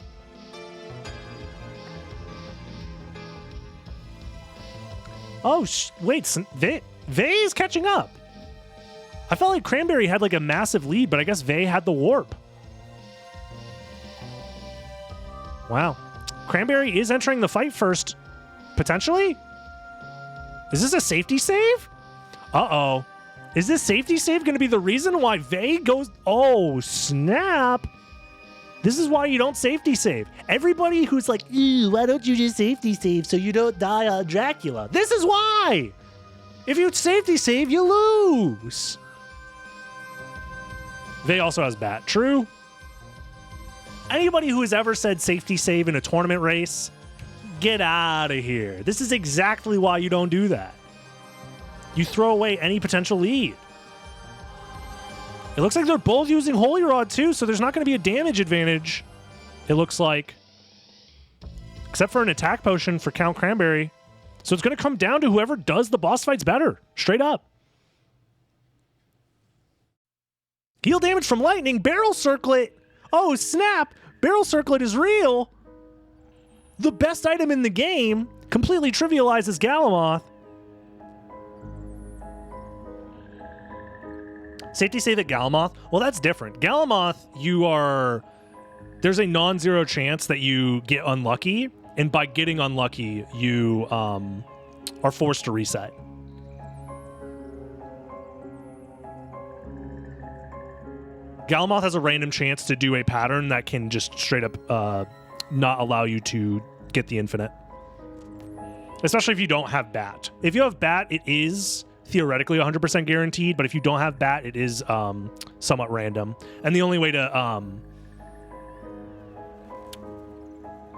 Speaker 1: Oh, wait, Vey is catching up. I felt like Cranberry had like a massive lead, but I guess Vey had the warp. Wow. Cranberry is entering the fight first, potentially? Is this a safety save? Uh-oh. Is this safety save going to be the reason why Vey goes... Oh, snap. This is why you don't safety save. Everybody who's like, ew, why don't you just safety save so you don't die on Dracula? This is why! If you safety save, you lose. Vey also has Bat. True. Anybody who has ever said safety save in a tournament race, get out of here. This is exactly why you don't do that. You throw away any potential lead. It looks like they're both using Holy Rod, too, so there's not going to be a damage advantage, it looks like. Except for an attack potion for Count Cranberry. So it's going to come down to whoever does the boss fights better. Straight up. Heal damage from lightning. Barrel Circlet. Oh, snap. Barrel Circlet is real. The best item in the game completely trivializes Galamoth. Safety save at Galamoth? Well, that's different. Galamoth, there's a non-zero chance that you get unlucky, and by getting unlucky, you are forced to reset. Galmoth has a random chance to do a pattern that can just straight up not allow you to get the infinite. Especially if you don't have Bat. If you have Bat, it is theoretically 100% guaranteed, but if you don't have Bat, it is somewhat random. And the only way to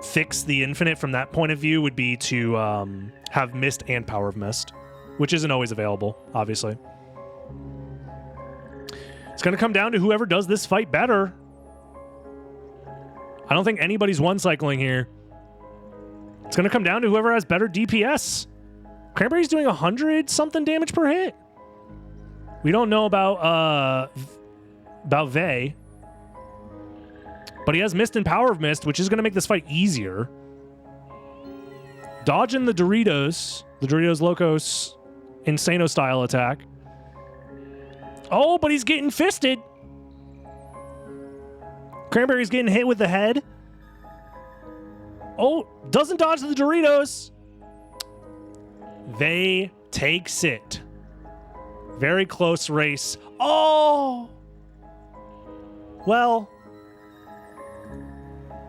Speaker 1: fix the infinite from that point of view would be to have Mist and Power of Mist, which isn't always available, obviously. It's going to come down to whoever does this fight better. I don't think anybody's one-cycling here. It's going to come down to whoever has better DPS. Cranberry's doing 100-something damage per hit. We don't know about Vey. But he has Mist and Power of Mist, which is going to make this fight easier. Dodging the Doritos Locos Insano style attack. Oh, but he's getting fisted. Cranberry's getting hit with the head. Oh, doesn't dodge the Doritos. They takes it. Very close race. Oh! Well,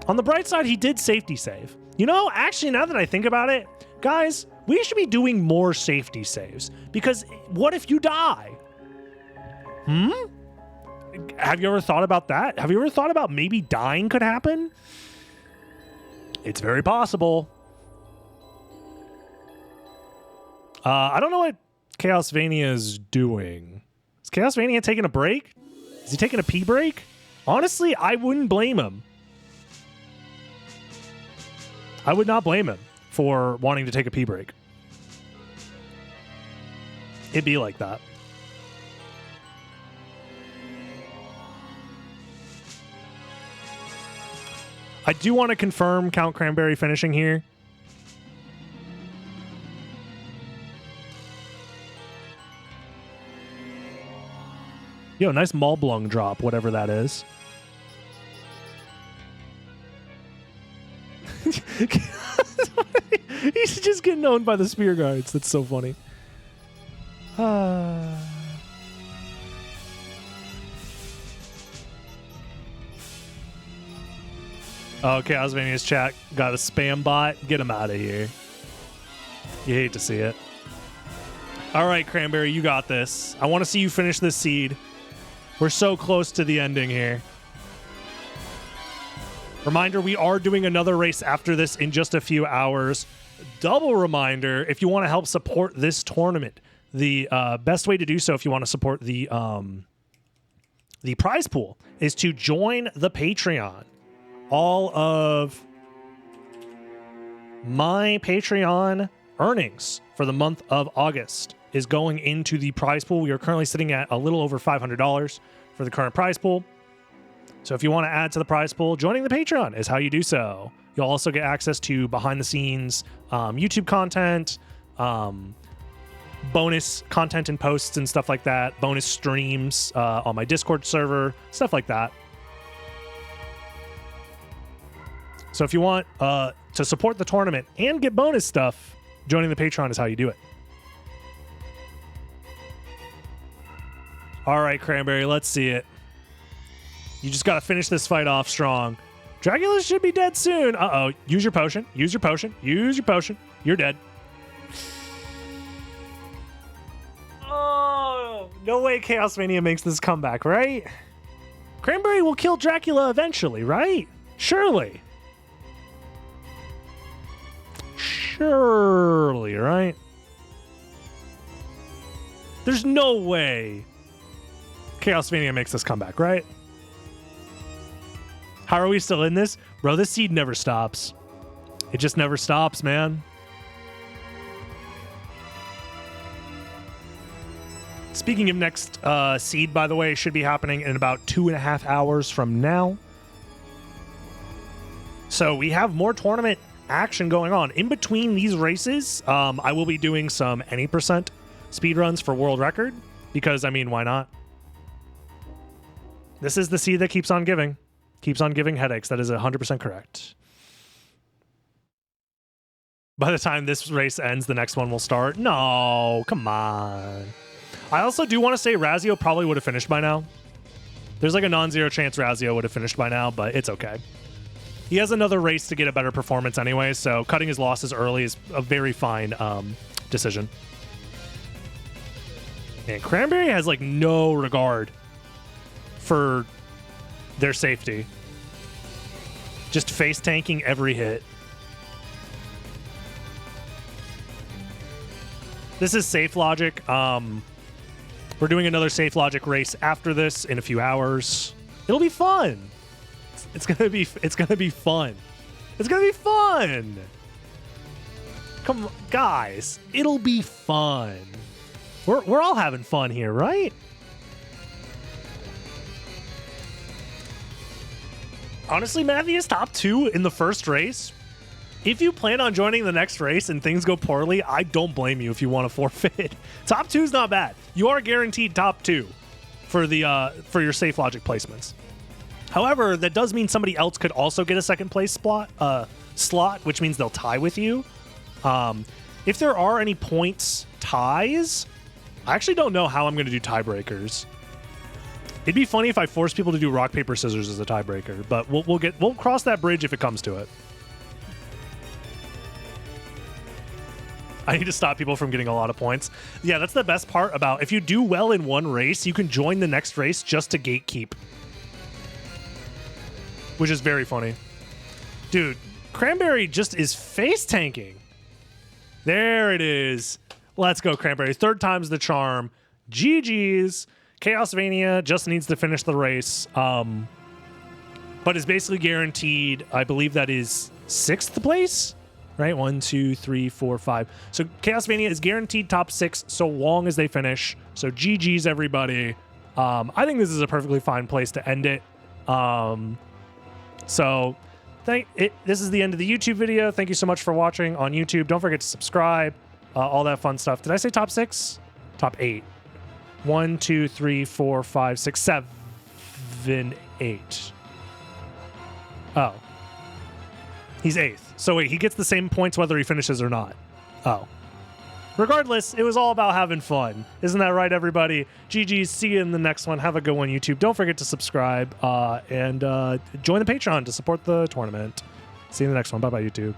Speaker 1: on the bright side, he did safety save. You know, actually, now that I think about it, guys, we should be doing more safety saves. Because what if you die? Have you ever thought about that? Have you ever thought about maybe dying could happen? It's very possible. I don't know what Chaosvania is doing. Is Chaosvania taking a break? Is he taking a pee break? Honestly, I wouldn't blame him. I would not blame him for wanting to take a pee break. It'd be like that. I do want to confirm Count Cranberry finishing here. Yo, nice Maulblung drop, whatever that is. He's just getting owned by the spear guards. That's so funny. Oh, Chaosmania's chat got a spam bot. Get him out of here. You hate to see it. All right, Cranberry, you got this. I want to see you finish this seed. We're so close to the ending here. Reminder, we are doing another race after this in just a few hours. Double reminder, if you want to help support this tournament, the best way to do so if you want to support the prize pool is to join the Patreon. All of my Patreon earnings for the month of August is going into the prize pool. We are currently sitting at a little over $500 for the current prize pool. So if you want to add to the prize pool, joining the Patreon is how you do so. You'll also get access to behind-the-scenes YouTube content, bonus content and posts and stuff like that, bonus streams on my Discord server, stuff like that. So if you want to support the tournament and get bonus stuff, joining the Patreon is how you do it. All right, Cranberry, let's see it. You just got to finish this fight off strong. Dracula should be dead soon. Uh-oh. Use your potion. Use your potion. Use your potion. You're dead. Oh, no way Chaosmania makes this comeback, right? Cranberry will kill Dracula eventually, right? Surely. Surely, right? There's no way Chaosmania makes this comeback, right? How are we still in this? Bro, this seed never stops. It just never stops, man. Speaking of next seed, by the way, should be happening in about 2.5 hours from now. So we have more tournament action going on. In between these races, I will be doing some any percent speedruns for world record because, I mean, why not? This is the seed that keeps on giving. Keeps on giving headaches. That is 100% correct. By the time this race ends, the next one will start. No, come on. I also do want to say Razio probably would have finished by now. There's like a non-zero chance Razio would have finished by now, but it's okay. He has another race to get a better performance anyway, so cutting his losses early is a very fine decision. And Cranberry has like no regard for their safety. Just face tanking every hit. This is safe logic. We're doing another safe logic race after this in a few hours. It'll be fun. It's gonna be fun. It's gonna be fun. Come on, guys. It'll be fun. We're all having fun here, right? Honestly, Matthews, top 2 in the first race. If you plan on joining the next race and things go poorly, I don't blame you if you want to forfeit. Top 2 is not bad. You are guaranteed top 2 for the for your safe logic placements. However, that does mean somebody else could also get a second place slot, which means they'll tie with you. If there are any points ties, I actually don't know how I'm going to do tiebreakers. It'd be funny if I forced people to do rock, paper, scissors as a tiebreaker, but we'll cross that bridge if it comes to it. I need to stop people from getting a lot of points. Yeah, that's the best part about if you do well in one race, you can join the next race just to gatekeep. Which is very funny. Dude, Cranberry just is face tanking. There it is. Let's go, Cranberry. 3rd time's the charm. GG's. Chaosvania just needs to finish the race. But is basically guaranteed, I believe that is 6th place? Right? 1, 2, 3, 4, 5. So Chaosvania is guaranteed top 6 so long as they finish. So GG's, everybody. I think this is a perfectly fine place to end it. So this is the end of the YouTube video. Thank you so much for watching on YouTube. Don't forget to subscribe, all that fun stuff. Did I say top 6? Top 8. 1, 2, 3, 4, 5, 6, 7, 8. Oh. He's 8th. So wait, he gets the same points whether he finishes or not. Oh. Regardless, it was all about having fun. Isn't that right, everybody? GG's. See you in the next one. Have a good one, YouTube. Don't forget to subscribe and join the Patreon to support the tournament. See you in the next one. Bye-bye, YouTube.